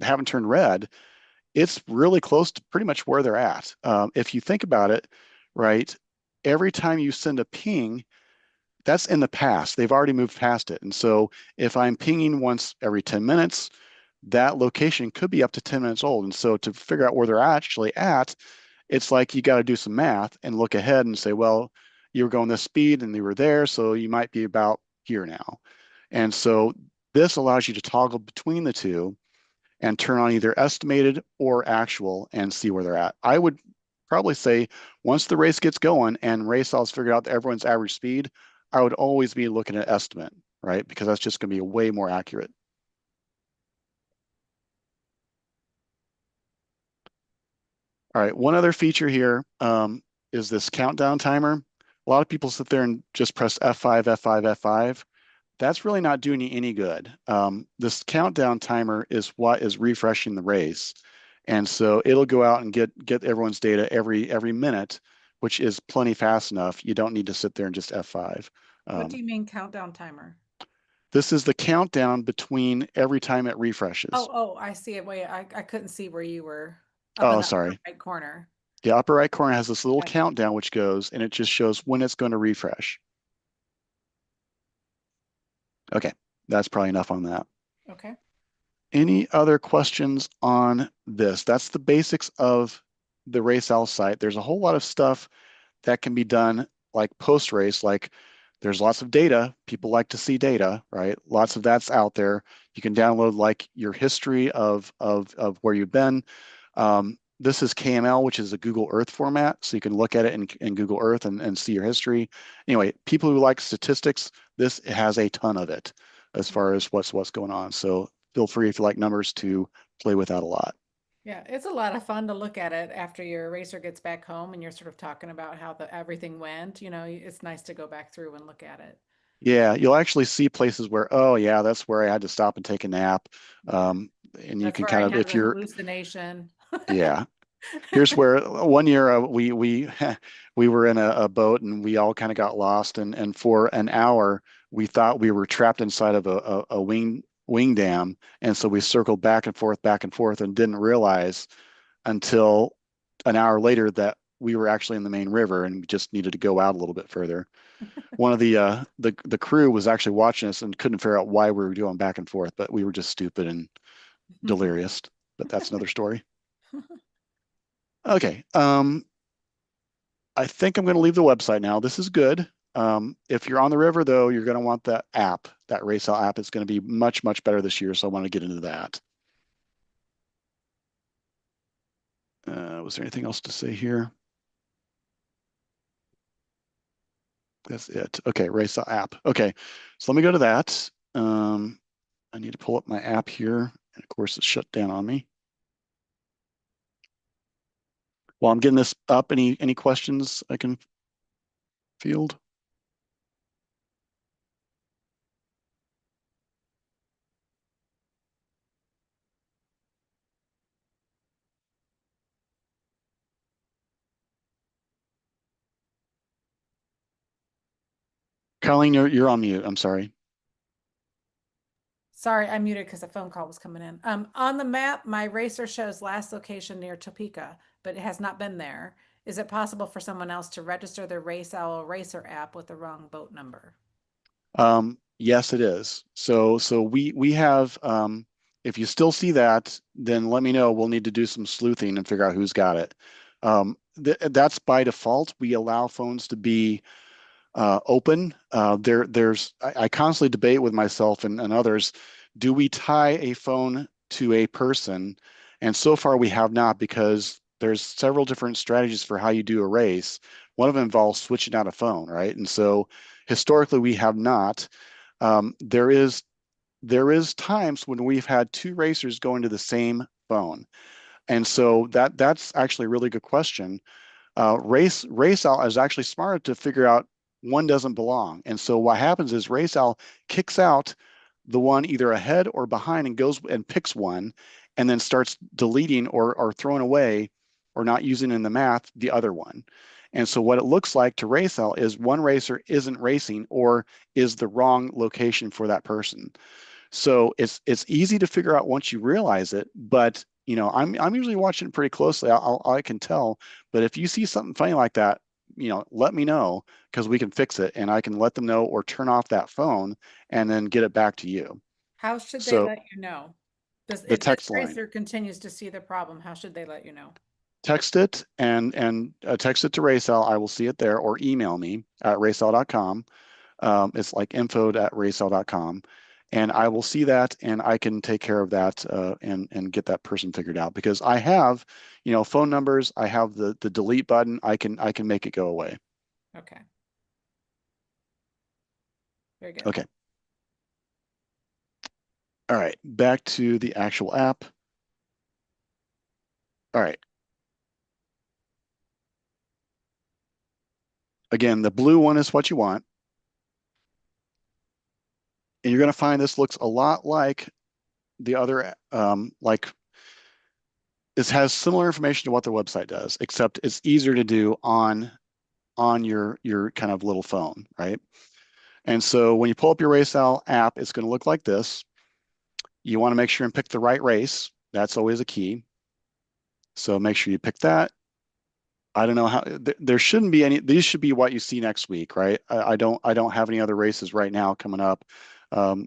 haven't turned red, it's really close to pretty much where they're at. If you think about it, right, every time you send a ping, that's in the past. They've already moved past it. And so if I'm pinging once every 10 minutes, that location could be up to 10 minutes old. And so to figure out where they're actually at, it's like you got to do some math and look ahead and say, well, you were going this speed and they were there, so you might be about here now. And so this allows you to toggle between the two and turn on either estimated or actual and see where they're at. I would probably say once the race gets going and RaceOwl's figured out everyone's average speed, I would always be looking at estimate, right? Because that's just going to be way more accurate. All right, one other feature here is this countdown timer. A lot of people sit there and just press F5, F5, F5. That's really not doing you any good. This countdown timer is what is refreshing the race. And so it'll go out and get everyone's data every minute, which is plenty fast enough. You don't need to sit there and just F5. What do you mean countdown timer? This is the countdown between every time it refreshes. Oh, I see it. Wait, I couldn't see where you were up in Oh, the upper sorry. right corner. The upper right corner has this little Okay. countdown which goes and it just shows when it's going to refresh. Okay, that's probably enough on that. Okay. Any other questions on this? That's the basics of the RaceOwl site. There's a whole lot of stuff that can be done like post-race, like there's lots of data. People like to see data, right? Lots of that's out there. You can download like your history of where you've been. This is KML, which is a Google Earth format. So you can look at it in Google Earth and see your history. Anyway, people who like statistics, this has a ton of it as far as what's going on. So feel free if you like numbers to play with that a lot. Yeah, it's a lot of fun to look at it after your racer gets back home and you're sort of talking about how everything went. You know, it's nice to go back through and look at it. Yeah, you'll actually see places where, oh yeah, that's where I had to stop and take a nap. Yeah. And you That's can where I kind of, had if the you're, hallucination. yeah. Here's where one year we we were in a boat and we all kind of got lost and for an hour we thought we were trapped inside of a wing dam, and so we circled back and forth and didn't realize until an hour later that we were actually in the main river and we just needed to go out a little bit further. One of the crew was actually watching us and couldn't figure out why we were going back and forth, but we were just stupid and delirious. But that's another story. Okay. I think I'm going to leave the website now. This is good. If you're on the river, though, you're going to want that app, that RaceOwl app. It's going to be much, much better this year. So I want to get into that. Was there anything else to say here? That's it. Okay, RaceOwl app. Okay, so let me go to that. I need to pull up my app here. And of course, it's shut down on me. While I'm getting this up, any questions I can field? Colleen, you're on mute. I'm sorry. Sorry, I muted because a phone call was coming in. On the map, my racer shows last location near Topeka, but it has not been there. Is it possible for someone else to register their RaceOwl Racer app with the wrong boat number? Yes, it is. So we have if you still see that, then let me know. We'll need to do some sleuthing and figure out who's got it. That's by default. We allow phones to be open. I constantly debate with myself and others, do we tie a phone to a person? And so far we have not, because there's several different strategies for how you do a race. One of them involves switching out a phone, right? And so historically we have not. There is times when we've had two racers go into the same phone. And so that's actually a really good question. RaceOwl is actually smart to figure out one doesn't belong. And so what happens is RaceOwl kicks out the one either ahead or behind and goes and picks one and then starts deleting or throwing away or not using in the math the other one. And so what it looks like to RaceOwl is one racer isn't racing or is the wrong location for that person. So it's easy to figure out once you realize it, but I'm usually watching it pretty closely. I can tell, but if you see something funny like that, let me know, because we can fix it and I can let them know or turn off that phone and then get it back to you. How should they So let you know? the If this text line, racer continues to see the problem, how should they let you know? text it and text it to RaceOwl. I will see it there, or email me at raceowl.com. It's like info@raceowl.com. And I will see that and I can take care of that and get that person figured out, because I have, phone numbers. I have the delete button. I can make it go away. Okay. Very good. Okay. All right. Back to the actual app. All right. Again, the blue one is what you want. And you're going to find this looks a lot like the other, like this has similar information to what the website does, except it's easier to do on your kind of little phone, right? And so when you pull up your RaceOwl app, it's going to look like this. You want to make sure and pick the right race. That's always a key. So make sure you pick that. I don't know how there shouldn't be any. These should be what you see next week, right? I don't have any other races right now coming up um,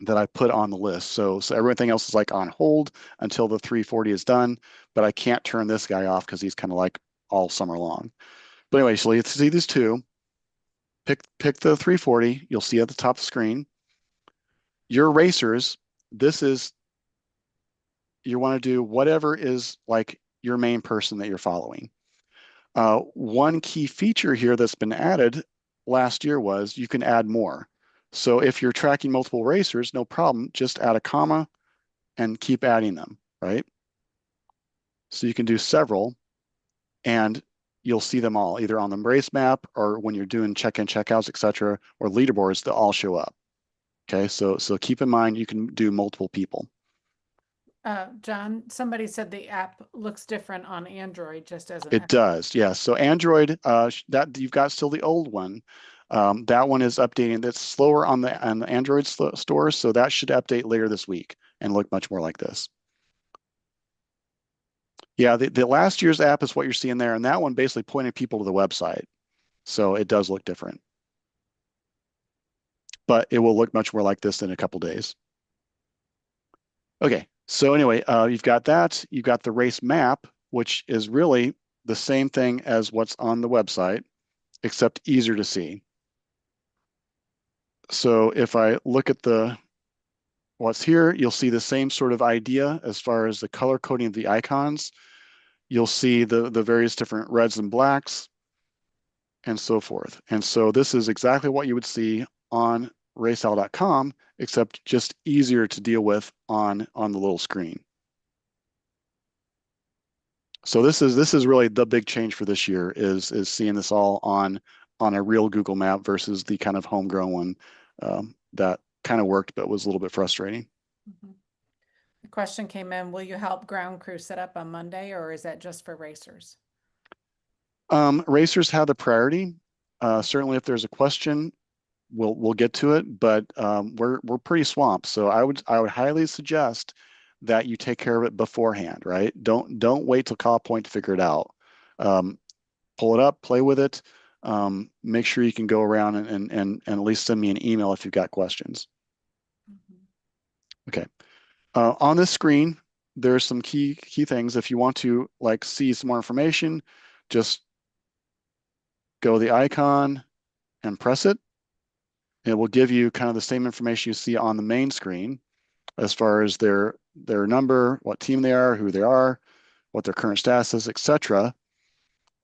that I put on the list. So everything else is like on hold until the 340 is done. But I can't turn this guy off because he's kind of like all summer long. But anyway, so you see these two. Pick the 340. You'll see at the top of the screen. Your racers. This is you want to do whatever is like your main person that you're following. One key feature here that's been added last year was you can add more. So if you're tracking multiple racers, no problem, just add a comma and keep adding them, right? So you can do several and you'll see them all either on the race map or when you're doing check-in, checkouts, etc., or leaderboards, they'll all show up. Okay, so keep in mind you can do multiple people. John, somebody said the app looks different on Android just as an It does, yes. So Android, that you've got still the old one. That one is updating. That's slower on the Android store, so that should update later this week and look much more like this. Yeah, the last year's app is what you're seeing there, and that one basically pointed people to the website. So it does look different. But it will look much more like this in a couple days. Okay, so anyway, you've got that. You've got the race map, which is really the same thing as what's on the website, except easier to see. So if I look at what's here, you'll see the same sort of idea as far as the color coding of the icons. You'll see the various different reds and blacks and so forth. And so this is exactly what you would see on raceowl.com, except just easier to deal with on the little screen. So this is really the big change for this year is seeing this all on a real Google map versus the kind of homegrown one that kind of worked but was a little bit frustrating. Mhm. The question came in, will you help ground crew set up on Monday, or is that just for racers? Racers have the priority. Certainly, if there's a question, we'll get to it, but we're pretty swamped. So I would highly suggest that you take care of it beforehand, right? Don't wait till Caw Point to figure it out. Um, Pull it up, play with it. Make sure you can go around and at least send me an email if you've got questions. Mhm. Okay. On this screen, there's some key things. If you want to like see some more information, just go to the icon and press it. It will give you kind of the same information you see on the main screen as far as their number, what team they are, who they are, what their current status is, etc.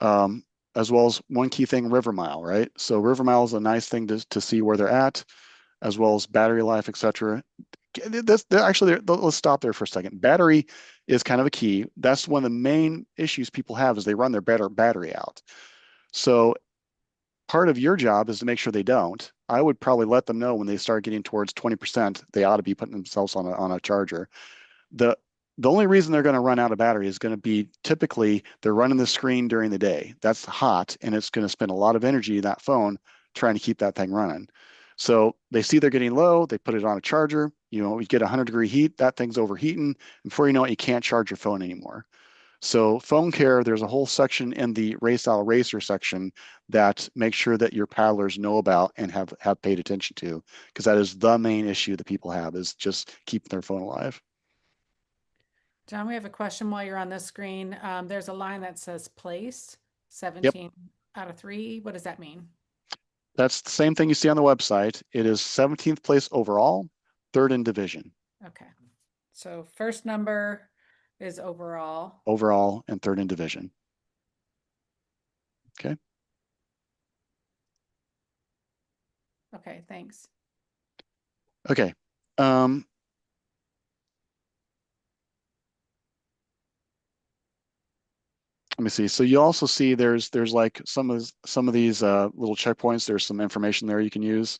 Um, as well as one key thing, river mile, right? So river mile is a nice thing to see where they're at, as well as battery life, etc. Actually, let's stop there for a second. Battery is kind of a key. That's one of the main issues people have is they run their battery out. So part of your job is to make sure they don't. I would probably let them know when they start getting towards 20%, they ought to be putting themselves on a charger. The the only reason they're going to run out of battery is going to be typically they're running the screen during the day. That's hot, and it's going to spend a lot of energy in that phone trying to keep that thing running. So they see they're getting low, they put it on a charger. You know, you get 100-degree heat, that thing's overheating. Before you know it, you can't charge your phone anymore. So phone care, there's a whole section in the RaceOwl Racer section that makes sure that your paddlers know about and have paid attention to, because that is the main issue that people have is just keeping their phone alive. John, we have a question while you're on this screen. There's a line that says place Yep. 17 out of 3. What does that mean? That's the same thing you see on the website. It is 17th place overall, third in division, Okay. So first number is overall. overall and third in division. Okay. Okay, thanks. Okay. Let me see. So you also see there's like some of these little checkpoints. There's some information there you can use.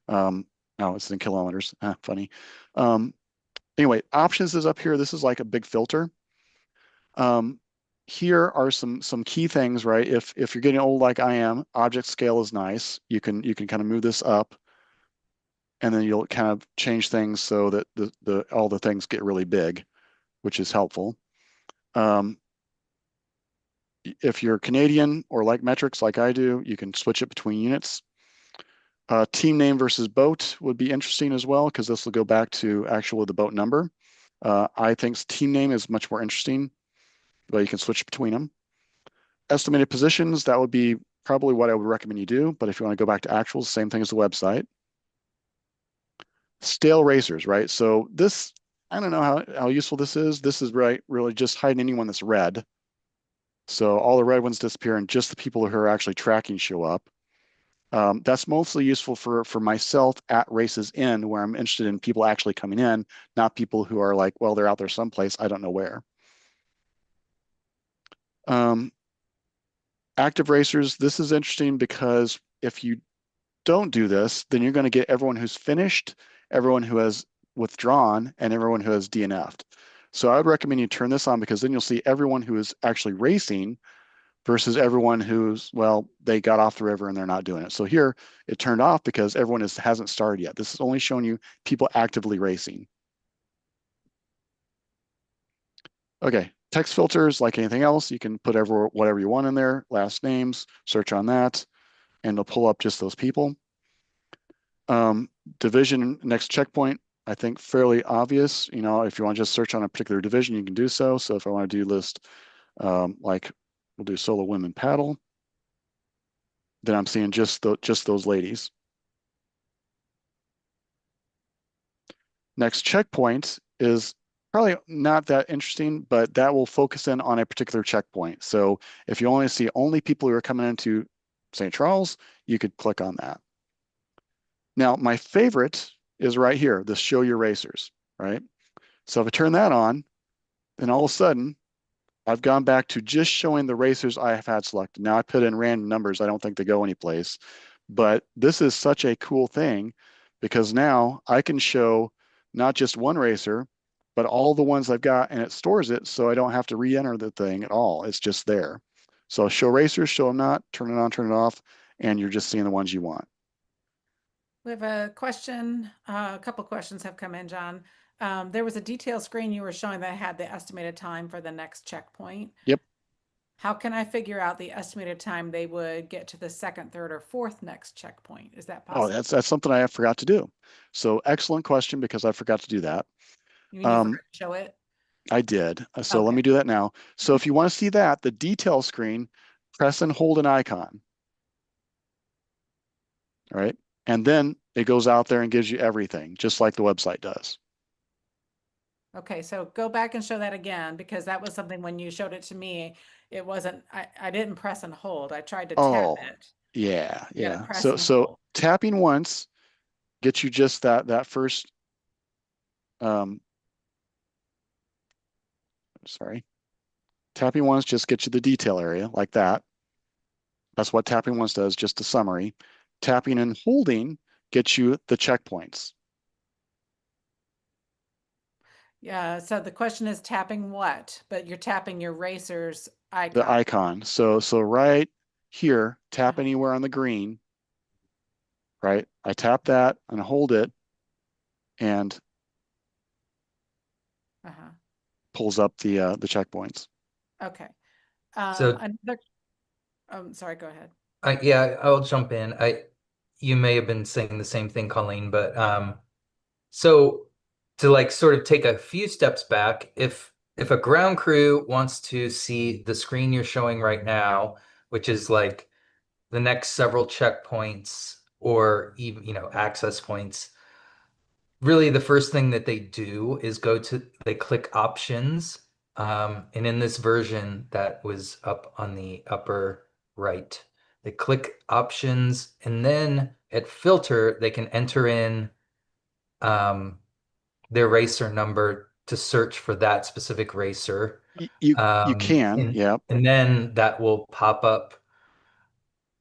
Oh, it's in kilometers. Funny. Um, anyway, options is up here. This is like a big filter. Um, Here are some key things, right? If you're getting old like I am, object scale is nice. You can kind of move this up, and then you'll kind of change things so that the all the things get really big, which is helpful. Um, if you're Canadian or like metrics like I do, you can switch it between units. Team name versus boat would be interesting as well because this will go back to actually the boat number. I think team name is much more interesting, but you can switch between them. Estimated positions, that would be probably what I would recommend you do. But if you want to go back to actuals, same thing as the website. Stale racers, right? So this, I don't know how useful this is. This is right, really just hiding anyone that's red. So all the red ones disappear and just the people who are actually tracking show up. That's mostly useful for myself at races in where I'm interested in people actually coming in, not people who are like, well, they're out there someplace, I don't know where. Um, Active racers, this is interesting because if you don't do this, then you're going to get everyone who's finished, everyone who has withdrawn, and everyone who has DNF'd. So I would recommend you turn this on because then you'll see everyone who is actually racing versus everyone who's, well, they got off the river and they're not doing it. So here it turned off because everyone hasn't started yet. This is only showing you people actively racing. Okay, text filters, like anything else, you can put whatever you want in there, last names, search on that, and it'll pull up just those people. Division next checkpoint, I think fairly obvious. You know, if you want to just search on a particular division, you can do so. So if I want to do list, like we'll do solo women paddle, then I'm seeing just those ladies. Next checkpoint is probably not that interesting, but that will focus in on a particular checkpoint. So if you only see people who are coming into St. Charles, you could click on that. Now, my favorite is right here, the show your racers, right? So if I turn that on, then all of a sudden, I've gone back to just showing the racers I have had selected. Now I put in random numbers. I don't think they go anyplace, but this is such a cool thing because now I can show not just one racer, but all the ones I've got, and it stores it so I don't have to re-enter the thing at all. It's just there. So show racers, show them not, turn it on, turn it off, and you're just seeing the ones you want. We have a question, a couple questions have come in, John. There was a detail screen you were showing that had the estimated time for the next checkpoint. Yep. How can I figure out the estimated time they would get to the second, third, or fourth next checkpoint? Is that Oh, possible? that's something I forgot to do. So excellent question because I forgot to do that. You mean you forgot to show it? I did. So let Okay. me do that now. So if you want to see that, the detail screen, press and hold an icon. All right. And then it goes out there and gives you everything, just like the website does. Okay, so go back and show that again, because that was something when you showed it to me, it wasn't, I didn't press and hold. I tried to tap Oh, it. yeah, You gotta yeah. press So and hold. tapping once gets you just that first sorry. Tapping once just gets you the detail area like that. That's what tapping once does, just a summary. Tapping and holding gets you the checkpoints. Yeah, so the question is tapping what? But you're tapping your racer's The icon. icon. So right here, tap anywhere on the green, right? I tap that and hold it and Uh-huh. pulls up the checkpoints. Okay. So Another, sorry, go ahead. yeah, I'll jump in. You may have been saying the same thing, Colleen, but so to like sort of take a few steps back, if a ground crew wants to see the screen you're showing right now, which is like the next several checkpoints or even, access points, really the first thing that they do is they click options. And in this version that was up on the upper right, they click options and then at filter, they can enter in their racer number to search for that specific racer. You can, And, yeah. and then that will pop up.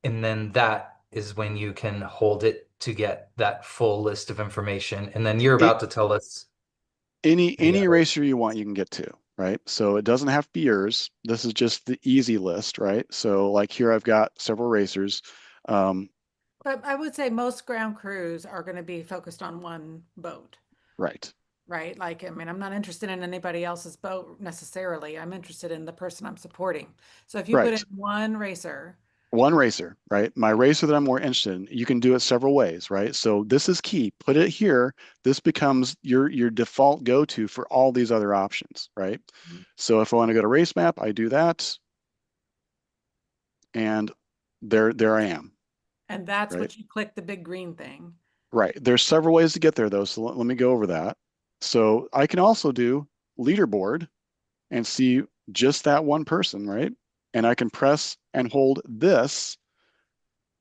And then that is when you can hold it to get that full list of information. And then you're It, about to tell us the any other. eraser you want, you can get to, right? So it doesn't have to be yours. This is just the easy list, right? So like here, I've got several racers. Um, But I would say most ground crews are going to be focused on one boat, right, right? Like, I mean, I'm not interested in anybody else's boat necessarily. I'm interested in the person I'm supporting. So if you put in right. one racer, One racer, right? My racer that I'm more interested in, you can do it several ways, right? So this is key. Put it here. This becomes your default go-to for all these other options, right? So if I want to go to race map, I do that, and there I am, and that's right? what you click the big green thing. Right. There's several ways to get there though, so let me go over that. So I can also do leaderboard and see just that one person, right? And I can press and hold this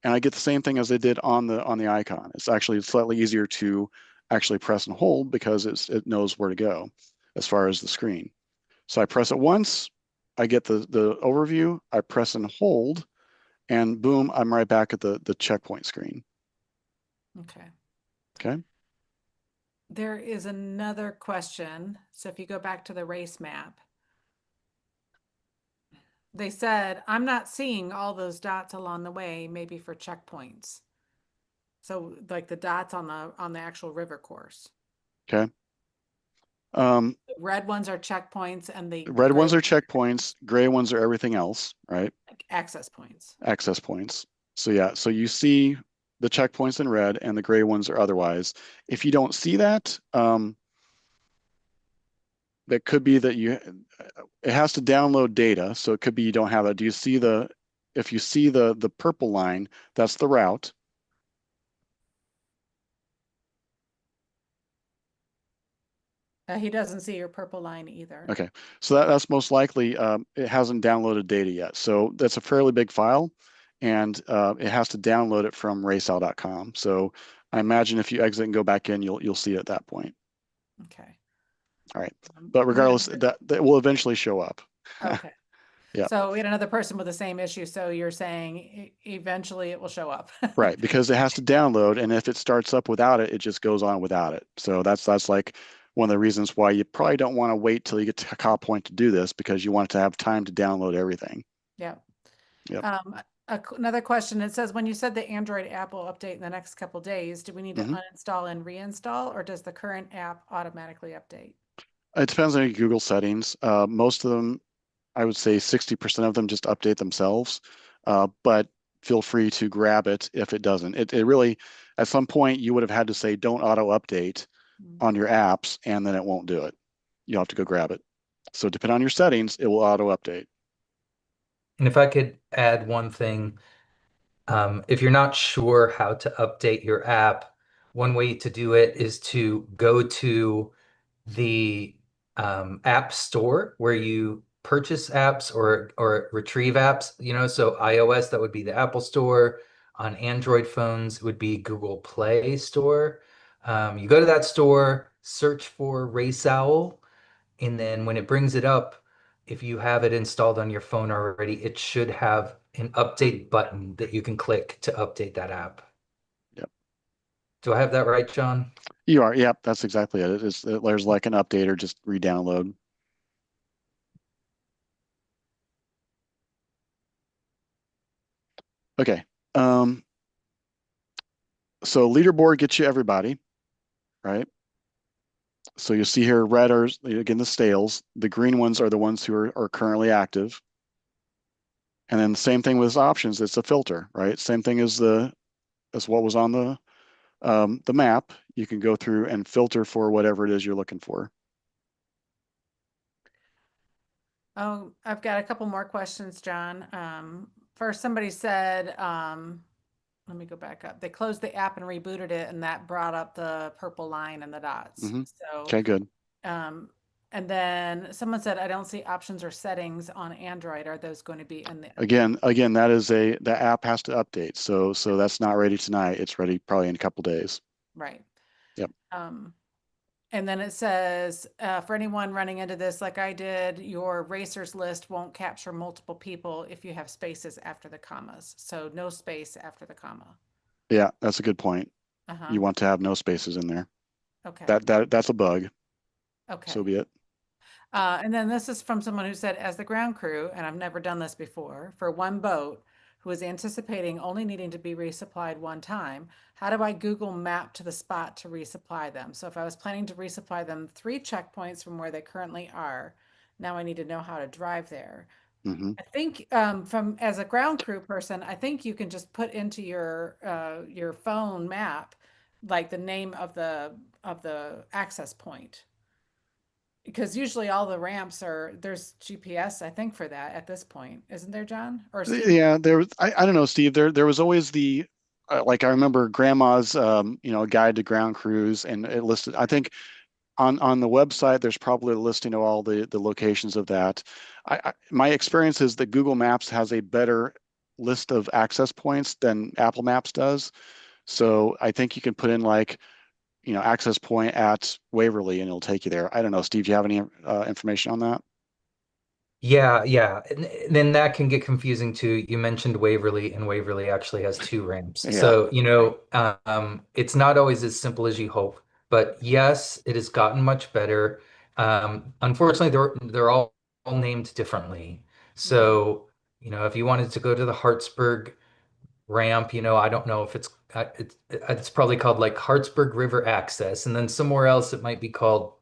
and I get the same thing as I did on the icon. It's actually slightly easier to actually press and hold because it knows where to go as far as the screen. So I press it once, I get the overview, I press and hold, and boom, I'm right back at the checkpoint screen. Okay. Okay. There is another question. So if you go back to the race map, they said, I'm not seeing all those dots along the way, maybe for checkpoints. So like the dots on the actual river course. Okay. Um, The red ones are checkpoints and the red gray ones are checkpoints, gray ones are everything else, right? access points. Access points. So yeah, so you see the checkpoints in red and the gray ones are otherwise. If you don't see that, that could be that it has to download data. So it could be you don't have that. Do you see if you see the purple line, that's the route. He doesn't see your purple line either. Okay, so that's most likely it hasn't downloaded data yet. So that's a fairly big file, and it has to download it from raceowl.com. So I imagine if you exit and go back in, you'll see it at that point. Okay. All right, but We had regardless, that will eventually show up. Okay. Yeah. So we had another person with the same issue. So you're saying eventually it will show up. Right, because it has to download, and if it starts up without it, it just goes on without it. So that's like one of the reasons why you probably don't want to wait till you get to Caw Point to do this, because you want to have time to download everything. Yeah. Yep. Another question. It says, when you said the Android app will update in the next couple days, do we need to hmm uninstall and reinstall, or does the current app automatically update? It depends on your Google settings. Most of them, I would say 60% of them just update themselves, but feel free to grab it if it doesn't. It really, at some point, you would have had to say, don't auto update on your apps, and then it won't do it. You'll have to go grab it. So depending on your settings, it will auto update. And if I could add one thing, if you're not sure how to update your app, one way to do it is to go to the app store where you purchase apps or retrieve apps. So iOS, that would be the Apple Store. On Android phones, it would be Google Play Store. You go to that store, search for RaceOwl, and then when it brings it up, if you have it installed on your phone already, it should have an update button that you can click to update that app. Yep. Do I have that right, John? You are. Yep. That's exactly it. There's like an update or just re-download. Okay. So leaderboard gets you everybody, right? So you'll see here, red are, again, the stales. The green ones are the ones who are currently active. And then the same thing with options, it's a filter, right? Same thing as what was on the map. You can go through and filter for whatever it is you're looking for. Oh, I've got a couple more questions, John. First, somebody said, let me go back up. They closed the app and rebooted it, and that brought up the purple line and the dots. So, Okay, good. and then someone said, I don't see options or settings on Android. Are those going to be in the Again, the app has to update. So that's not ready tonight. It's ready probably in a couple days. right? Yep. And then it says, for anyone running into this like I did, your racers list won't capture multiple people if you have spaces after the commas. So no space after the comma. Yeah, that's a good point. Uh-huh. You want to have no spaces in there. Okay. That's a bug. Okay. So be it. And then this is from someone who said, as the ground crew, and I've never done this before, for one boat who is anticipating only needing to be resupplied one time, how do I Google map to the spot to resupply them? So if I was planning to resupply them 3 checkpoints from where they currently are, now I need to know how to drive there. Mm-hmm. I think from as a ground crew person, I think you can just put into your phone map like the name of the access point, because usually all the ramps there's GPS, I think, for that at this point, isn't there, John? Or Steve? Yeah, I don't know, Steve. There was always the like I remember Grandma's guide to ground crews, and it listed. I think on the website there's probably a listing of all the locations of that. My experience is that Google Maps has a better list of access points than Apple Maps does. So I think you can put in like access point at Waverly, and it'll take you there. I don't know, Steve. Do you have any information on that? Yeah. And then that can get confusing too. You mentioned Waverly, and Waverly actually has 2 ramps. Yeah. So, it's not always as simple as you hope. But yes, it has gotten much better. Unfortunately, they're all named differently. So, if you wanted to go to the Hartsburg ramp, I don't know if it's probably called like Hartsburg River Access, and then somewhere else it might be called,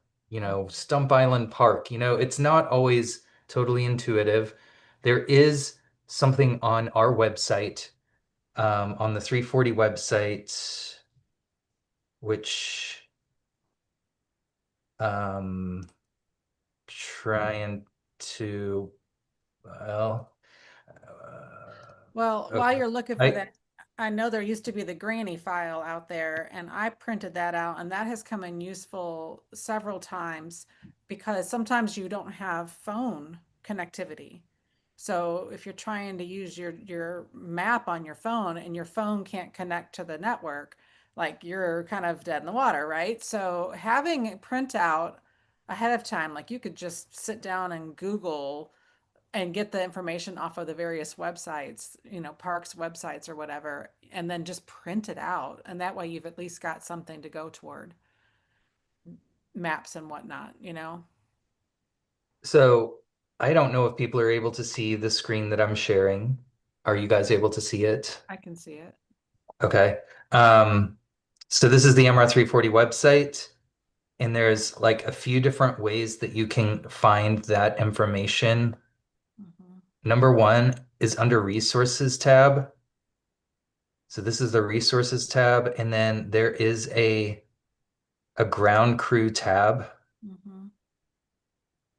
Stump Island Park. It's not always totally intuitive. There is something on our website, on the 340 website, which um trying to, well, Well, while okay. you're looking for I that, I know there used to be the granny file out there, and I printed that out, and that has come in useful several times because sometimes you don't have phone connectivity. So if you're trying to use your map on your phone and your phone can't connect to the network, like you're kind of dead in the water, right? So having a printout ahead of time, like you could just sit down and Google and get the information off of the various websites, parks websites or whatever, and then just print it out. And that way you've at least got something to go toward, maps and whatnot. So I don't know if people are able to see the screen that I'm sharing. Are you guys able to see it? I can see it. Okay. Um, so this is the MR340 website, and there's like a few different ways that you can find that information. Mhm. Number one is under Resources tab. So this is the Resources tab, and then there is a Ground Crew tab. Mhm.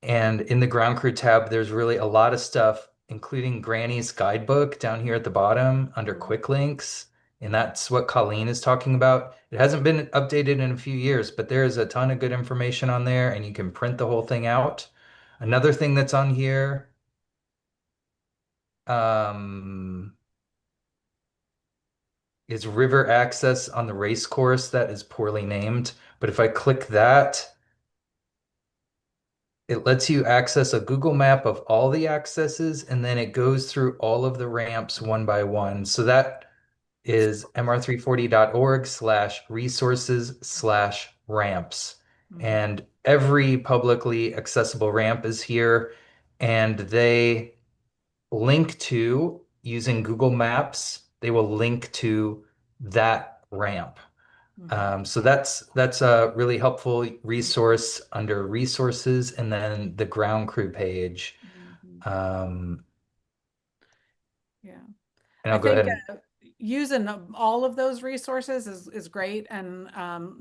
And in the Ground Crew tab, there's really a lot of stuff, including Granny's guidebook down here at the bottom under Mhm. quick links. And that's what Colleen is talking about. It hasn't been updated in a few years, but there's a ton of good information on there, and you can print the whole thing out. Another thing that's on here, um, is river access on the race course that is poorly named. But if I click that, it lets you access a Google map of all the accesses, and then it goes through all of the ramps one by one. So that is mr340.org/resources/ramps. Mhm. And every publicly accessible ramp is here, and they link to, using Google Maps, they will link to that ramp. Mhm. So that's a really helpful resource under resources, and then the ground crew page. Mhm. Um, Yeah. and I I'll go think ahead and using all of those resources is great. And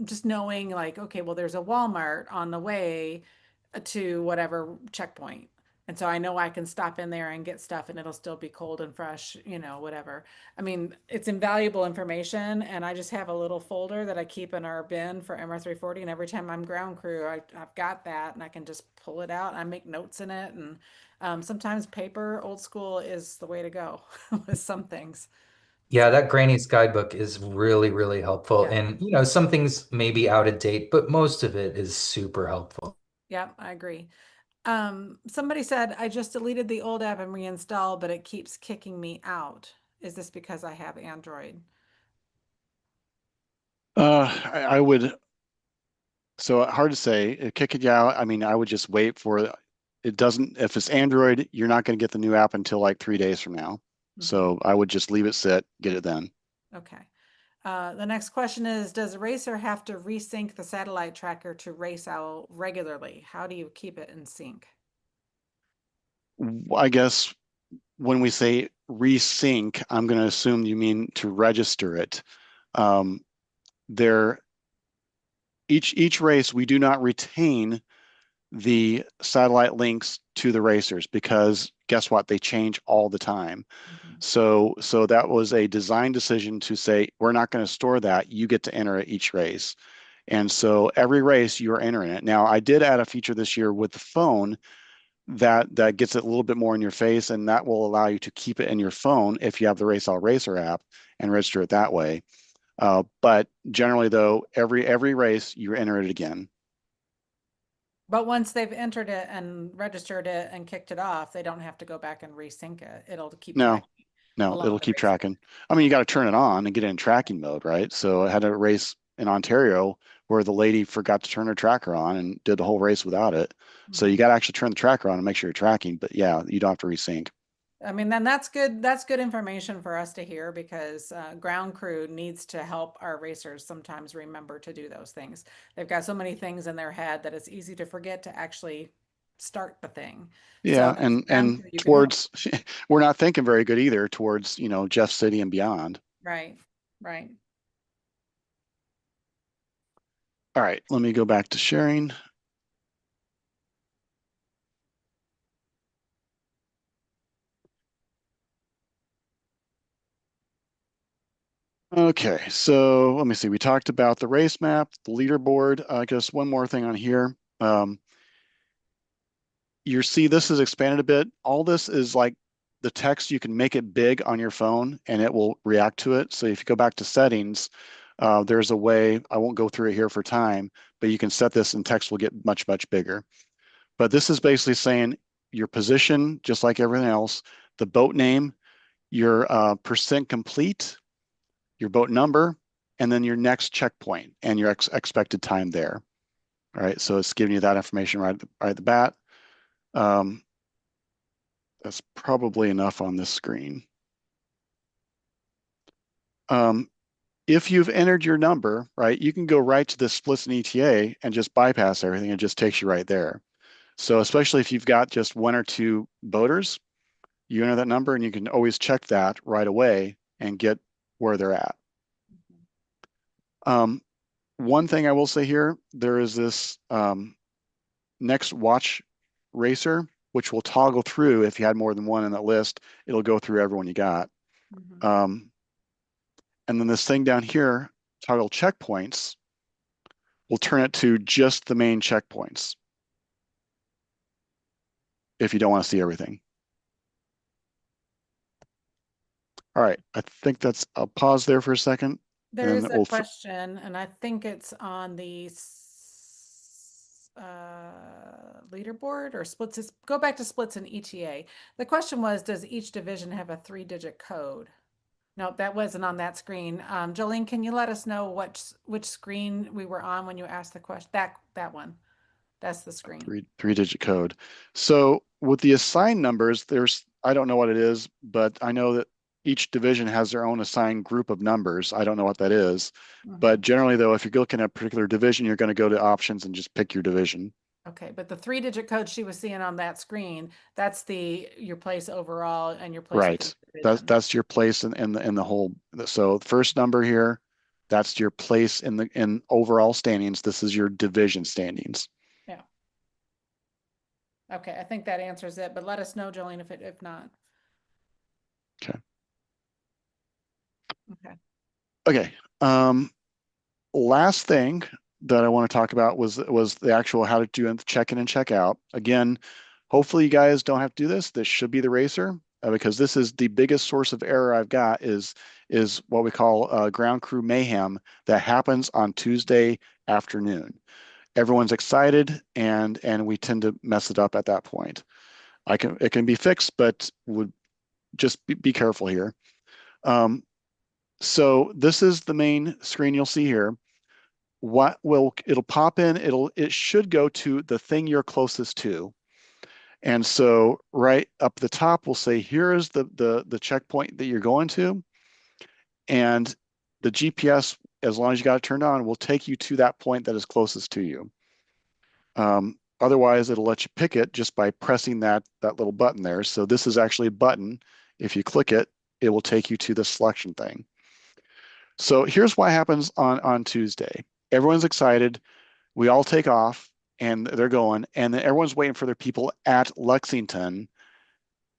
just knowing like, okay, well, there's a Walmart on the way to whatever checkpoint. And so I know I can stop in there and get stuff and it'll still be cold and fresh, whatever. I mean, it's invaluable information. And I just have a little folder that I keep in our bin for MR340. And every time I'm ground crew, I've got that and I can just pull it out and I make notes in it. And sometimes paper, old school is the way to go with some things. yeah, So, that Granny's guidebook is really, really helpful. yeah, And some things may be out of date, but most of it is super helpful. yeah, I agree. Somebody said, I just deleted the old app and reinstalled, but it keeps kicking me out. Is this because I have Android? I would, so hard to say. Kick it out. I mean, I would just wait for it. Doesn't, if it's Android, you're not going to get the new app until like 3 days from now. Mhm. So I would just leave it sit, get it then. Okay. The next question is, does a racer have to resync the satellite tracker to RaceOwl regularly? How do you keep it in sync? I guess when we say resync, I'm going to assume you mean to register it. Um, there, each race, we do not retain the satellite links to the racers because guess what? They change all the time. Mhm. So that was a design decision to say, we're not going to store that. You get to enter it each race. And so every race you're entering it. Now, I did add a feature this year with the phone that gets it a little bit more in your face, and that will allow you to keep it in your phone if you have the RaceOwl Racer app and register it that way. But generally, though, every race you enter it again. But once they've entered it and registered it and kicked it off, they don't have to go back and resync it. It'll keep No, tracking no, along it'll the keep race. tracking. I mean, you got to turn it on and get it in tracking mode, right? So I had a race in Ontario where the lady forgot to turn her tracker on and did the whole race without it. So you Mhm. got to actually turn the tracker on and make sure you're tracking. But yeah, you don't have to resync. I mean, then that's good. That's good information for us to hear because ground crew needs to help our racers sometimes remember to do those things. They've got so many things in their head that it's easy to forget to actually start the thing. So Yeah, that's ground and crew, you can help. towards we're not thinking very good either towards, Jeff City and beyond. Right, right. All right, let me go back to sharing. Okay, so let me see. We talked about the race map, the leaderboard. I guess one more thing on here. You see this is expanded a bit. All this is like the text, you can make it big on your phone and it will react to it. So if you go back to settings, there's a way, I won't go through it here for time, but you can set this and text will get much, much bigger. But this is basically saying your position, just like everything else, the boat name, your percent complete, your boat number, and then your next checkpoint and your expected time there. All right, so it's giving you that information right at the bat. That's probably enough on this screen. If you've entered your number, right, you can go right to the splits and ETA and just bypass everything. It just takes you right there. So especially if you've got just one or two boaters, you enter that number and you can always check that right away and get where they're at. One thing I will say here, there is this next watch racer, which will toggle through if you had more than one in that list, it'll go through everyone you got. And then this thing down here, toggle checkpoints, will turn it to just the main checkpoints if you don't want to see everything. All right, I think that's, I'll pause there for a second. There is a question, and I think it's on the leaderboard or splits. Go back to splits and ETA. The question was, does each division have a 3-digit code? No, that wasn't on that screen. Jolene, can you let us know which screen we were on when you asked the question? That one. That's the screen. Three-digit code. So with the assigned numbers, I don't know what it is, but I know that each division has their own assigned group of numbers. I don't know what that is. But generally, though, if you're looking at a particular division, you're going to go to options and just pick your division. Okay, but the 3-digit code she was seeing on that screen, that's your place overall and your place. Right. That's your place in the whole. So the first number here, that's your place in overall standings. This is your division standings. Yeah. Okay, I think that answers it, but let us know, Jolene, if not. Okay. Okay. Okay. Last thing that I want to talk about was the actual how to do check in and check out. Again, hopefully you guys don't have to do this. This should be the racer because this is the biggest source of error I've got is what we call ground crew mayhem that happens on Tuesday afternoon. Everyone's excited and we tend to mess it up at that point. It can be fixed, but would just be careful here. So this is the main screen you'll see here. It'll pop in, it should go to the thing you're closest to. And so right up the top, we'll say, here is the checkpoint that you're going to. And the GPS, as long as you got it turned on, will take you to that point that is closest to you. Otherwise, it'll let you pick it just by pressing that little button there. So this is actually a button. If you click it, it will take you to the selection thing. So here's what happens on Tuesday. Everyone's excited. We all take off and they're going, and then everyone's waiting for their people at Lexington.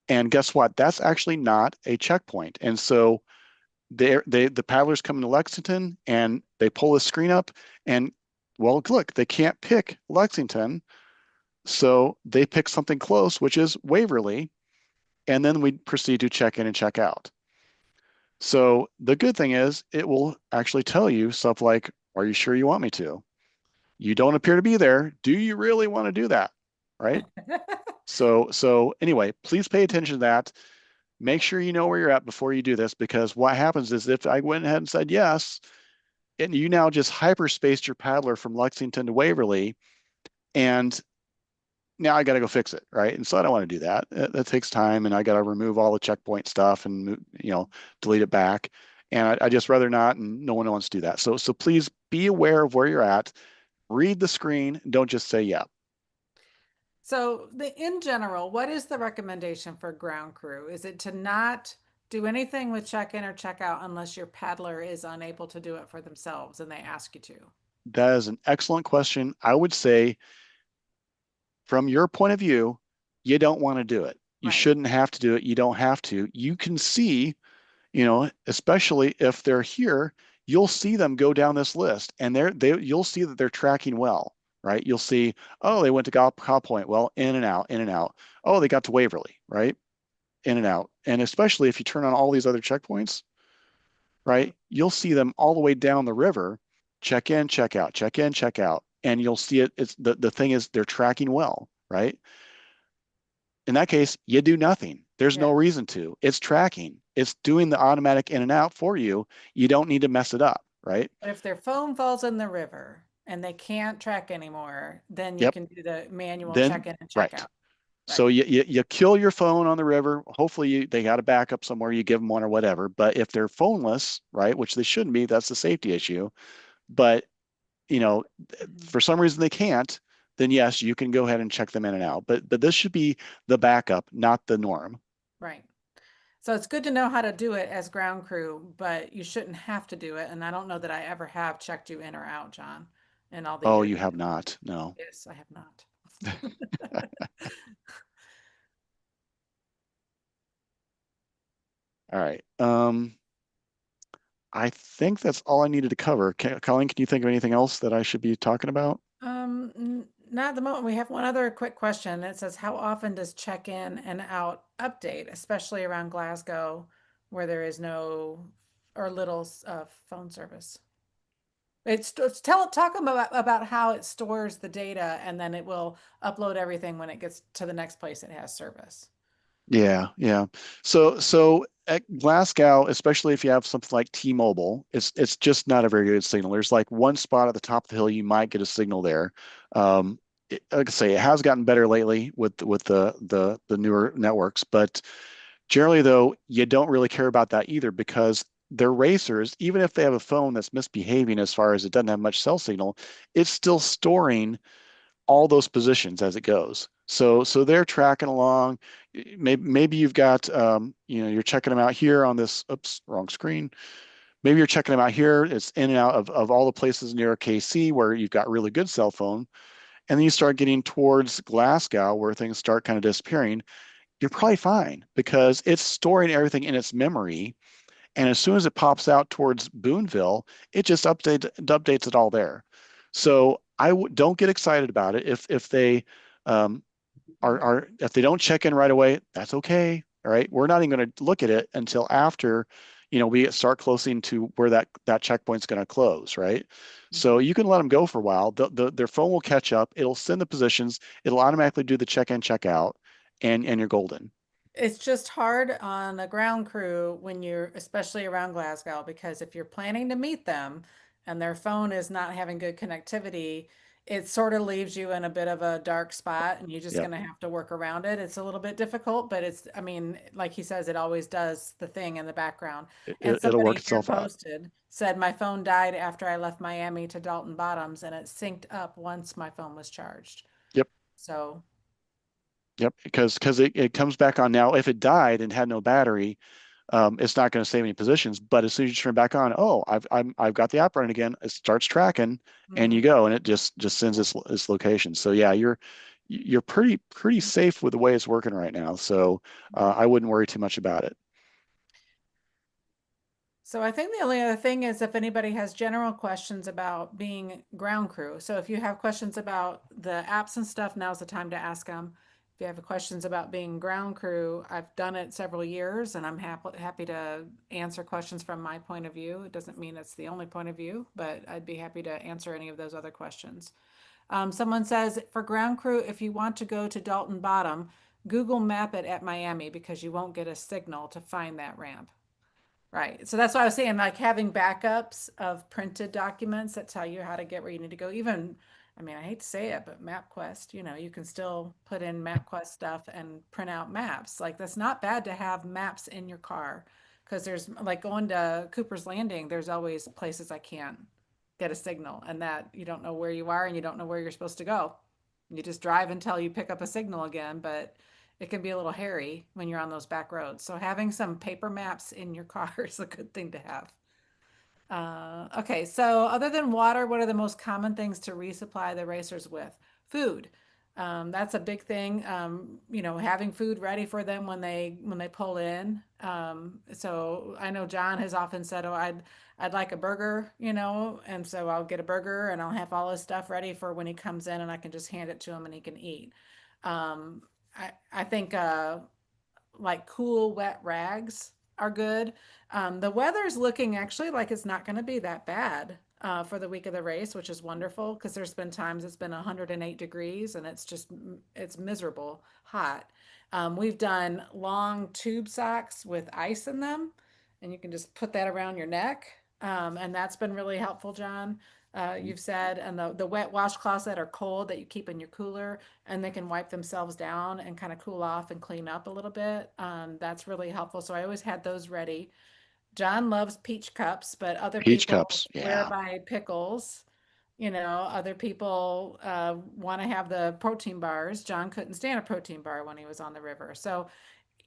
And guess what? That's actually not a checkpoint. And so the paddlers come into Lexington and they pull the screen up and, well, look, they can't pick Lexington. So they pick something close, which is Waverly. And then we proceed to check in and check out. So the good thing is it will actually tell you stuff like, are you sure you want me to? You don't appear to be there. Do you really want to do that? Right? So anyway, please pay attention to that. Make sure you know where you're at before you do this, because what happens is if I went ahead and said yes, and you now just hyperspaced your paddler from Lexington to Waverly, and now I got to go fix it, right? And so I don't want to do that. That takes time, and I got to remove all the checkpoint stuff and delete it back. And I just rather not, and no one wants to do that. So please be aware of where you're at. Read the screen. Don't just say yeah. So in general, what is the recommendation for ground crew? Is it to not do anything with check-in or check-out unless your paddler is unable to do it for themselves and they ask you to? That is an excellent question. I would say, from your point of view, you don't want to do it. You shouldn't have to do it. You don't have to. You can see, especially if they're here, you'll see them go down this list, and you'll see that they're tracking well, right? You'll see, oh, they went to Caw Point. Well, in and out, in and out. Oh, they got to Waverly, right? In and out. And especially if you turn on all these other checkpoints, right? You'll see them all the way down the river, check in, check out, check in, check out. And you'll see it. It's the thing is they're tracking well, right? in that case, you do nothing. There's no reason to. It's tracking. It's doing the automatic in and out for you. You don't need to mess it up, right? But if their phone falls in the river and they can't track anymore, then you Yep. can do the manual Then, check in and check right. out. So Right. you kill your phone on the river. Hopefully they got a backup somewhere. You give them one or whatever. But if they're phoneless, right, which they shouldn't be, that's the safety issue. But you know, for some reason they can't, then yes, you can go ahead and check them in and out. But this should be the backup, not the norm. Right. So it's good to know how to do it as ground crew, but you shouldn't have to do it. And I don't know that I ever have checked you in or out, John, in all the Oh, years. you have not. No. Yes, I have not. All right. I think that's all I needed to cover. Colleen, can you think of anything else that I should be talking about? Not at the moment. We have one other quick question. It says, how often does check in and out update, especially around Glasgow, where there is no or little phone service? Talk about how it stores the data and then it will upload everything when it gets to the next place it has service. Yeah, yeah. So at Glasgow, especially if you have something like T-Mobile, it's just not a very good signal. There's like one spot at the top of the hill you might get a signal there. Like I say, it has gotten better lately with the newer networks, but generally though, you don't really care about that either because their racers, even if they have a phone that's misbehaving as far as it doesn't have much cell signal, it's still storing all those positions as it goes. So they're tracking along. Maybe you've got you're checking them out here on this. Oops, wrong screen. Maybe you're checking them out here. It's in and out of all the places near KC where you've got really good cell phone, and then you start getting towards Glasgow where things start kind of disappearing. You're probably fine because it's storing everything in its memory, and as soon as it pops out towards Boonville, it just updates it all there. So don't get excited about it if they um, are if they don't check in right away. That's okay. All right, we're not even going to look at it until after we start closing to where that checkpoint's going to close. Right. So you can let them go for a while. Their phone will catch up. It'll send the positions. It'll automatically do the check in, check out, and you're golden. It's just hard on a ground crew when you're, especially around Glasgow, because if you're planning to meet them and their phone is not having good connectivity, it sort of leaves you in a bit of a dark spot and you're just Yep. going to have to work around it. It's a little bit difficult, but I mean, like he says, it always does the thing in the background. And It'll work somebody here itself out. posted, said, my phone died after I left Miami to Dalton Bottoms and it synced up once my phone was charged. Yep. So Yep, because it comes back on now. If it died and had no battery, it's not going to save any positions. But as soon as you turn it back on, oh, I've got the app running again. It starts tracking, and you mhm. go, and it just sends its location. So yeah, you're pretty safe with the way it's working right now. So I wouldn't worry too much about it. So I think the only other thing is if anybody has general questions about being ground crew. So if you have questions about the apps and stuff, now's the time to ask them. If you have questions about being ground crew, I've done it several years and I'm happy to answer questions from my point of view. It doesn't mean it's the only point of view, but I'd be happy to answer any of those other questions. Someone says for ground crew, if you want to go to Dalton Bottom, Google map it at Miami because you won't get a signal to find that ramp. Right. So that's why I was saying, like having backups of printed documents that tell you how to get where you need to go. Even, I mean, I hate to say it, but MapQuest, you can still put in MapQuest stuff and print out maps. Like that's not bad to have maps in your car because there's like going to Cooper's Landing, there's always places I can't get a signal and that you don't know where you are and you don't know where you're supposed to go. You just drive until you pick up a signal again, but it can be a little hairy when you're on those back roads. So having some paper maps in your car is a good thing to have. Okay, so other than water, what are the most common things to resupply the racers with? Food. That's a big thing. Having food ready for them when they pull in. So I know John has often said, "Oh, I'd like a burger," and so I'll get a burger and I'll have all his stuff ready for when he comes in, and I can just hand it to him and he can eat. Um, I think like cool, wet rags are good. The weather's looking actually like it's not going to be that bad. for the week of the race, which is wonderful because there's been times it's been 108 degrees and it's miserable hot. We've done long tube socks with ice in them, and you can just put that around your neck. And that's been really helpful, John. You've said, and the wet washcloths that are cold that you keep in your cooler, and they can wipe themselves down and kind of cool off and clean up a little bit. That's really helpful. So I always had those ready. John loves peach cups, but other Peach people cups. swear Yeah. by pickles. Other people want to have the protein bars. John couldn't stand a protein bar when he was on the river. So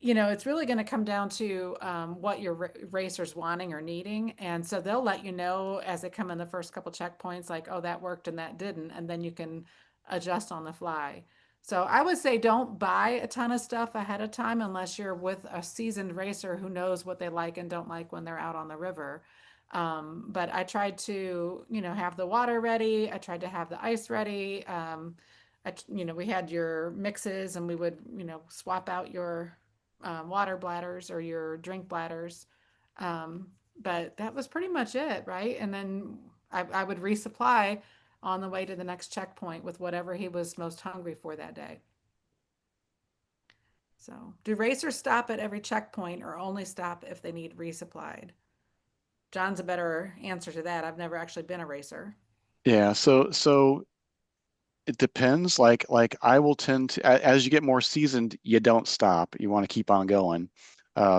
it's really going to come down to what your racers wanting or needing. And so they'll let you know as they come in the first couple checkpoints, like, oh, that worked and that didn't. And then you can adjust on the fly. So I would say don't buy a ton of stuff ahead of time unless you're with a seasoned racer who knows what they like and don't like when they're out on the river. But I tried to, have the water ready. I tried to have the ice ready. We had your mixes and we would, swap out your water bladders or your drink bladders. But that was pretty much it, right? And then I would resupply on the way to the next checkpoint with whatever he was most hungry for that day. So, do racers stop at every checkpoint or only stop if they need resupplied? John's a better answer to that. I've never actually been a racer. Yeah. So it depends. Like I will tend to, as you get more seasoned, you don't stop. You want to keep on going.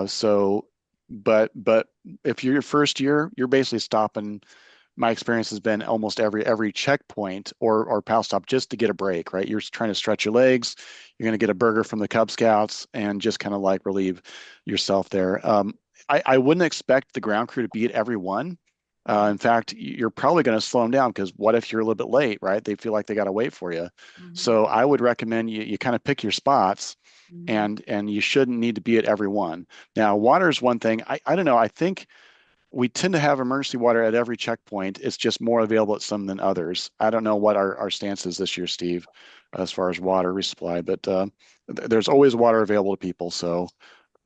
So, but if you're your first year, you're basically stopping. My experience has been almost every checkpoint or paddle stop just to get a break, right? You're trying to stretch your legs. You're going to get a burger from the Cub Scouts and just kind of like relieve yourself there. I wouldn't expect the ground crew to be at every one. In fact, you're probably going to slow them down because what if you're a little bit late, right? They feel like they got to wait for you. Mhm. So I would recommend you kind of pick your spots Mhm. and you shouldn't need to be at every one. Now, water is one thing. I don't know. I think we tend to have emergency water at every checkpoint. It's just more available at some than others. I don't know what our stance is this year, Steve, as far as water resupply, but there's always water available to people. So,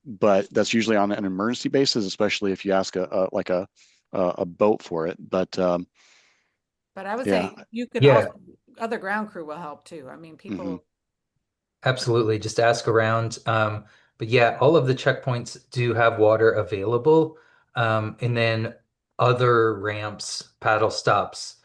but that's usually on an emergency basis, especially if you ask a boat for it. But But I would yeah. say you could Yeah, also, other ground crew will help too. I mean, Hmm. people, absolutely. Just ask around. But yeah, all of the checkpoints do have water available. And then other ramps, paddle stops,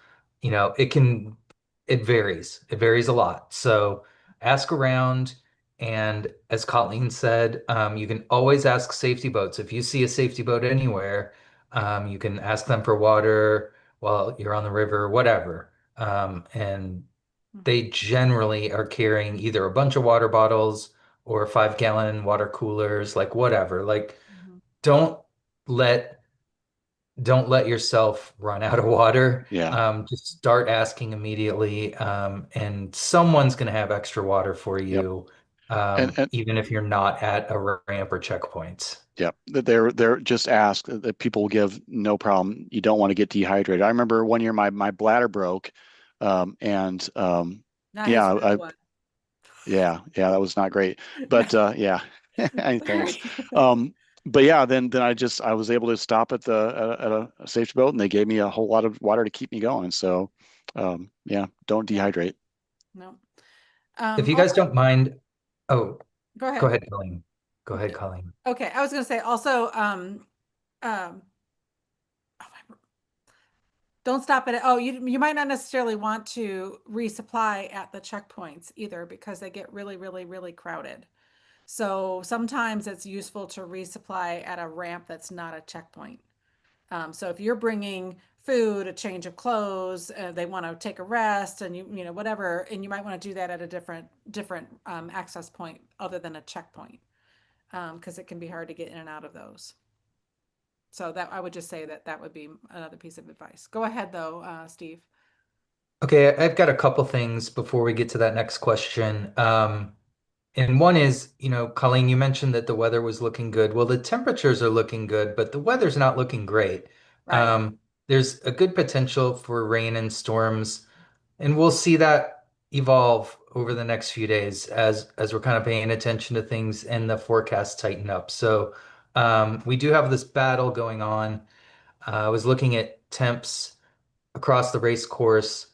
it varies. It varies a lot. So ask around. And as Colleen said, you can always ask safety boats. If you see a safety boat anywhere, you can ask them for water while you're on the river, whatever. And Mhm. they generally are carrying either a bunch of water bottles or 5-gallon water coolers, like whatever. Like Mhm. don't let don't let yourself run out of water. Yeah. Just start asking immediately, and someone's going to have extra water for Yep. you, And even if you're not at a ramp or checkpoint. yep. They're just ask that people will give no problem. You don't want to get dehydrated. I remember one year my bladder broke, and Not his yeah, real one. yeah, that was not great. No. But yeah, thanks. Sorry. But yeah, then I was able to stop at the at a safety boat, and they gave me a whole lot of water to keep me going. So yeah, don't Yeah, dehydrate. no. If you guys Also, don't mind, oh, go go ahead. ahead, Colleen. Go ahead, Colleen. Okay, I was going to say also, oh, don't stop at it. Oh, you might not necessarily want to resupply at the checkpoints either because they get really, really, really crowded. So sometimes it's useful to resupply at a ramp that's not a checkpoint. So if you're bringing food, a change of clothes, they want to take a rest, and whatever, and you might want to do that at a different access point other than a checkpoint, because it can be hard to get in and out of those. So that I would just say that would be another piece of advice. Go ahead though, Steve. Okay, I've got a couple things before we get to that next question. And one is, Colleen, you mentioned that the weather was looking good. Well, the temperatures are looking good, but the weather's not looking great. Right. There's a good potential for rain and storms, and we'll see that evolve over the next few days as we're kind of paying attention to things and the forecasts tighten up. So we do have this battle going on. I was looking at temps across the race course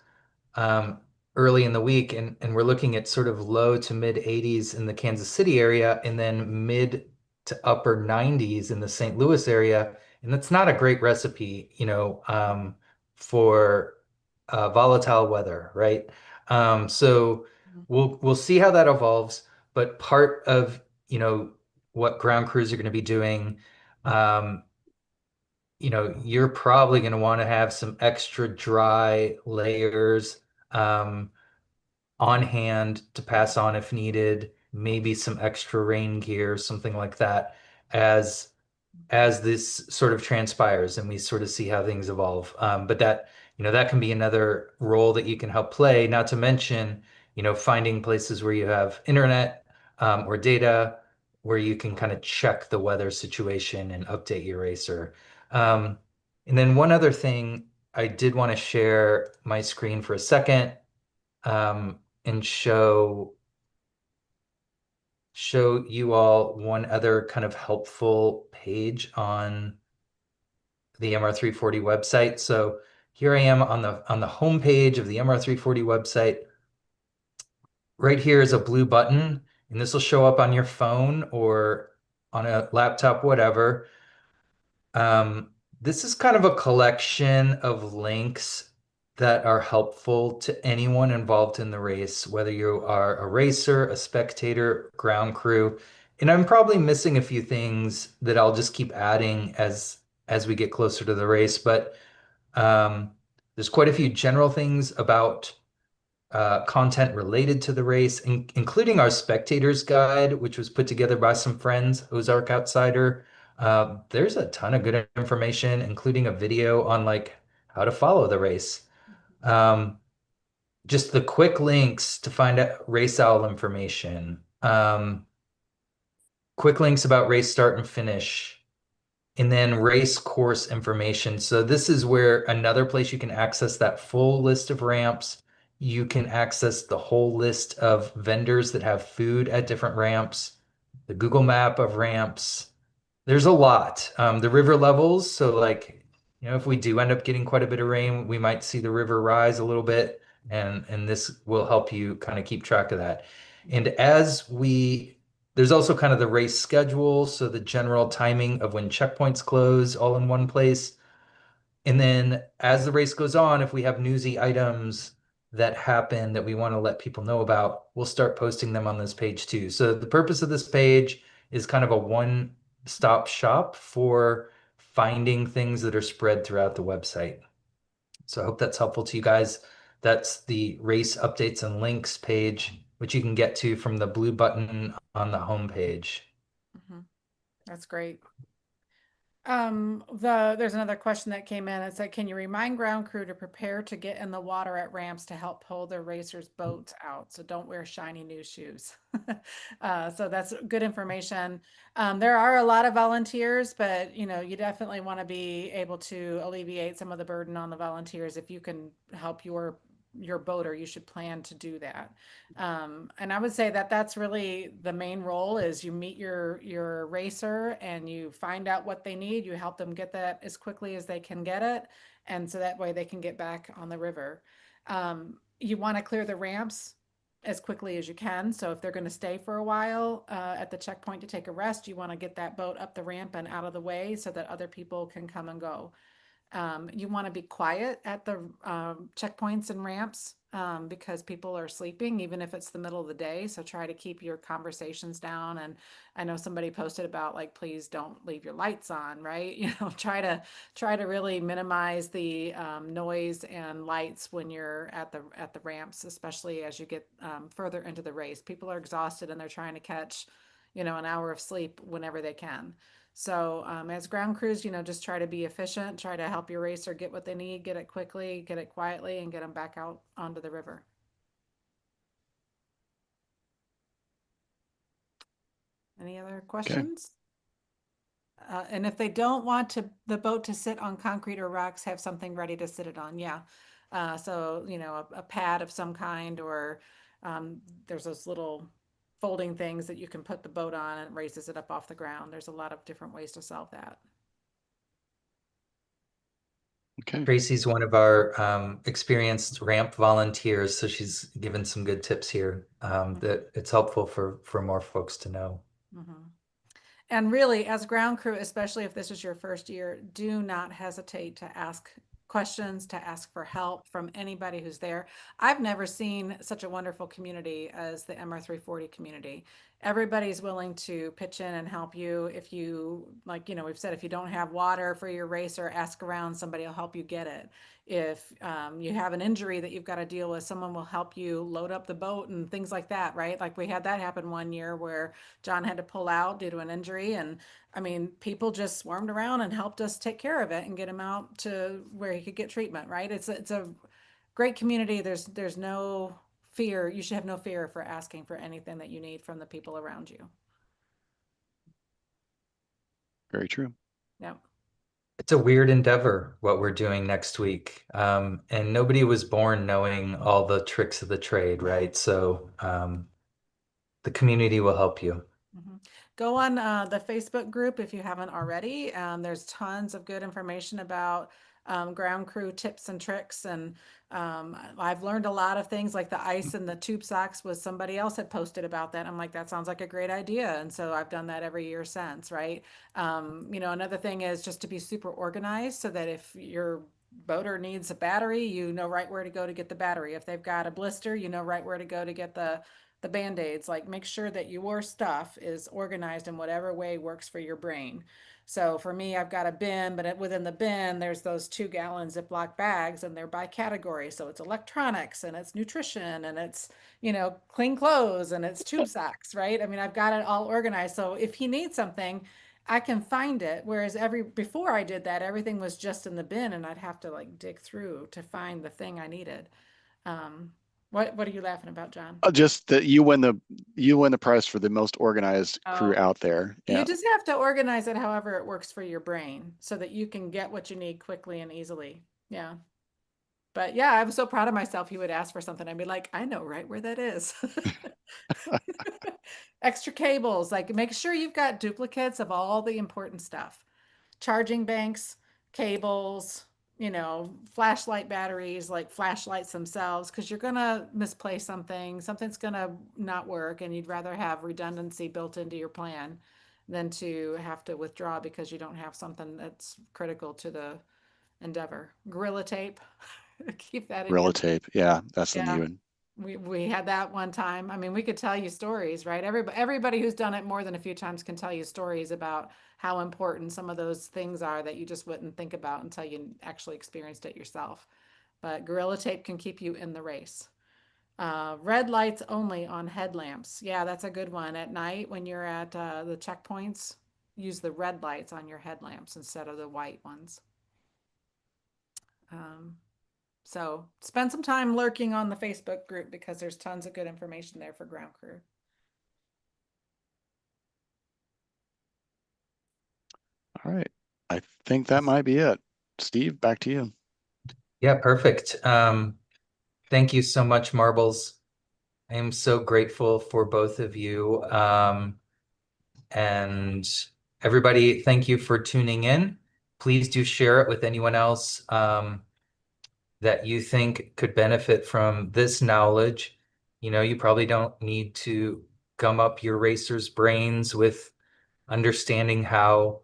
um, early in the week, and we're looking at sort of low to mid 80s in the Kansas City area, and then mid to upper 90s in the St. Louis area. And that's not a great recipe, for volatile weather, right? So we'll see how that evolves. But part of, what ground crews are going to be doing, um, you're probably going to want to have some extra dry layers um, on hand to pass on if needed, maybe some extra rain gear, something like that, as this sort of transpires and we sort of see how things evolve. But that can be another role that you can help play, not to mention, finding places where you have internet or data where you can kind of check the weather situation and update your racer. Um, and then one other thing, I did want to share my screen for a second and show you all one other kind of helpful page on the MR340 website. So here I am on the home page of the MR340 website. Right here is a blue button, and this will show up on your phone or on a laptop, whatever. This is kind of a collection of links that are helpful to anyone involved in the race, whether you are a racer, a spectator, ground crew. And I'm probably missing a few things that I'll just keep adding as we get closer to the race. But there's quite a few general things about content related to the race, including our spectators guide, which was put together by some friends, Ozark Outsider. There's a ton of good information, including a video on like how to follow the race. Um, just the quick links to find out RaceOwl information. Quick links about race start and finish. And then race course information. So this is where another place you can access that full list of ramps. You can access the whole list of vendors that have food at different ramps, the Google map of ramps. There's a lot. The river levels. So like, if we do end up getting quite a bit of rain, we might see the river rise a little bit, and this will help you kind of keep track of that. And there's also kind of the race schedule, so the general timing of when checkpoints close all in one place. And then as the race goes on, if we have newsy items that happen that we want to let people know about, we'll start posting them on this page too. So the purpose of this page is kind of a one-stop shop for finding things that are spread throughout the website. So I hope that's helpful to you guys. That's the race updates and links page, which you can get to from the blue button on the home page. That's great. There's another question that came in. It said, can you remind ground crew to prepare to get in the water at ramps to help pull their racers' boats out? So don't wear shiny new shoes. So that's good information. There are a lot of volunteers, but you definitely want to be able to alleviate some of the burden on the volunteers. If you can help your boater, you should plan to do that. And I would say that that's really the main role is you meet your racer and you find out what they need. You help them get that as quickly as they can get it. And so that way they can get back on the river. You want to clear the ramps as quickly as you can. So if they're going to stay for a while at the checkpoint to take a rest, you want to get that boat up the ramp and out of the way so that other people can come and go. You want to be quiet at the checkpoints and ramps because people are sleeping, even if it's the middle of the day. So try to keep your conversations down. And I know somebody posted about like, please don't leave your lights on, right? Try to really minimize the noise and lights when you're at the ramps, especially as you get further into the race. People are exhausted and they're trying to catch, an hour of sleep whenever they can. So as ground crews, just try to be efficient, try to help your racer get what they need, get it quickly, get it quietly, and get them back out onto the river. Any other questions? And if they don't want the boat to sit on concrete or rocks, have something ready to sit it on. Yeah. So, a pad of some kind, or there's those little folding things that you can put the boat on and it raises it up off the ground. There's a lot of different ways to solve that. Okay. Tracy's one of our experienced ramp volunteers, so she's given some good tips here that it's helpful for more folks to know. Mhm. And really, as ground crew, especially if this is your first year, do not hesitate to ask questions, to ask for help from anybody who's there. I've never seen such a wonderful community as the MR340 community. Everybody's willing to pitch in and help you. If you, like, we've said, if you don't have water for your racer, ask around, somebody will help you get it. If you have an injury that you've got to deal with, someone will help you load up the boat and things like that, right? Like we had that happen one year where John had to pull out due to an injury. And I mean, people just swarmed around and helped us take care of it and get him out to where he could get treatment, right? It's a great community. There's no fear. You should have no fear for asking for anything that you need from the people around you. Very true. Yep. It's a weird endeavor what we're doing next week. And nobody was born knowing all the tricks of the trade, right? So the community will help you. Mhm. Go on the Facebook group if you haven't already. There's tons of good information about ground crew tips and tricks. And I've learned a lot of things like the ice and the tube socks was somebody else had posted about that. I'm like, that sounds like a great idea. And so I've done that every year since, right? Another thing is just to be super organized so that if your boater needs a battery, you know right where to go to get the battery. If they've got a blister, you know right where to go to get the Band-Aids. Like make sure that your stuff is organized in whatever way works for your brain. So for me, I've got a bin, but within the bin, there's those 2-gallon Ziploc bags and they're by category. So it's electronics and it's nutrition and it's, clean clothes and it's tube socks, right? I mean, I've got it all organized. So if he needs something, I can find it. Whereas before I did that, everything was just in the bin and I'd have to like dig through to find the thing I needed. Um, what are you laughing about, John? Just that you win the prize for the most organized crew Oh, out there. you Yeah. just have to organize it however it works for your brain so that you can get what you need quickly and easily. Yeah. But yeah, I was so proud of myself. He would ask for something. I'd be like, I know right where that is. Extra cables, like make sure you've got duplicates of all the important stuff. Charging banks, cables, flashlight batteries, like flashlights themselves, because you're gonna misplace something's gonna not work, and you'd rather have redundancy built into your plan than to have to withdraw because you don't have something that's critical to the endeavor. Gorilla tape, keep that in Gorilla your, tape. Yeah, that's the yeah. new one. We had that one time. I mean, we could tell you stories, right? Everybody who's done it more than a few times can tell you stories about how important some of those things are that you just wouldn't think about until you actually experienced it yourself. But Gorilla Tape can keep you in the race. Red lights only on headlamps. Yeah, that's a good one. At night when you're at the checkpoints, use the red lights on your headlamps instead of the white ones. Um, so spend some time lurking on the Facebook group because there's tons of good information there for ground crew. All right. I think that might be it. Steve, back to you. Yeah, perfect. Thank you so much, Marbles. I am so grateful for both of you. And everybody, thank you for tuning in. Please do share it with anyone else that you think could benefit from this knowledge. You probably don't need to gum up your racer's brains with understanding how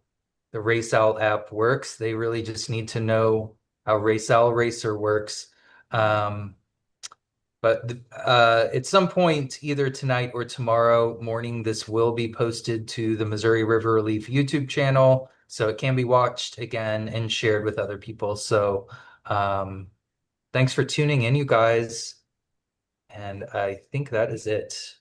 the RaceOwl app works. They really just need to know how RaceOwl Racer works. But at some point, either tonight or tomorrow morning, this will be posted to the Missouri River Relief YouTube channel, so it can be watched again and shared with other people. So thanks for tuning in, you guys. And I think that is it.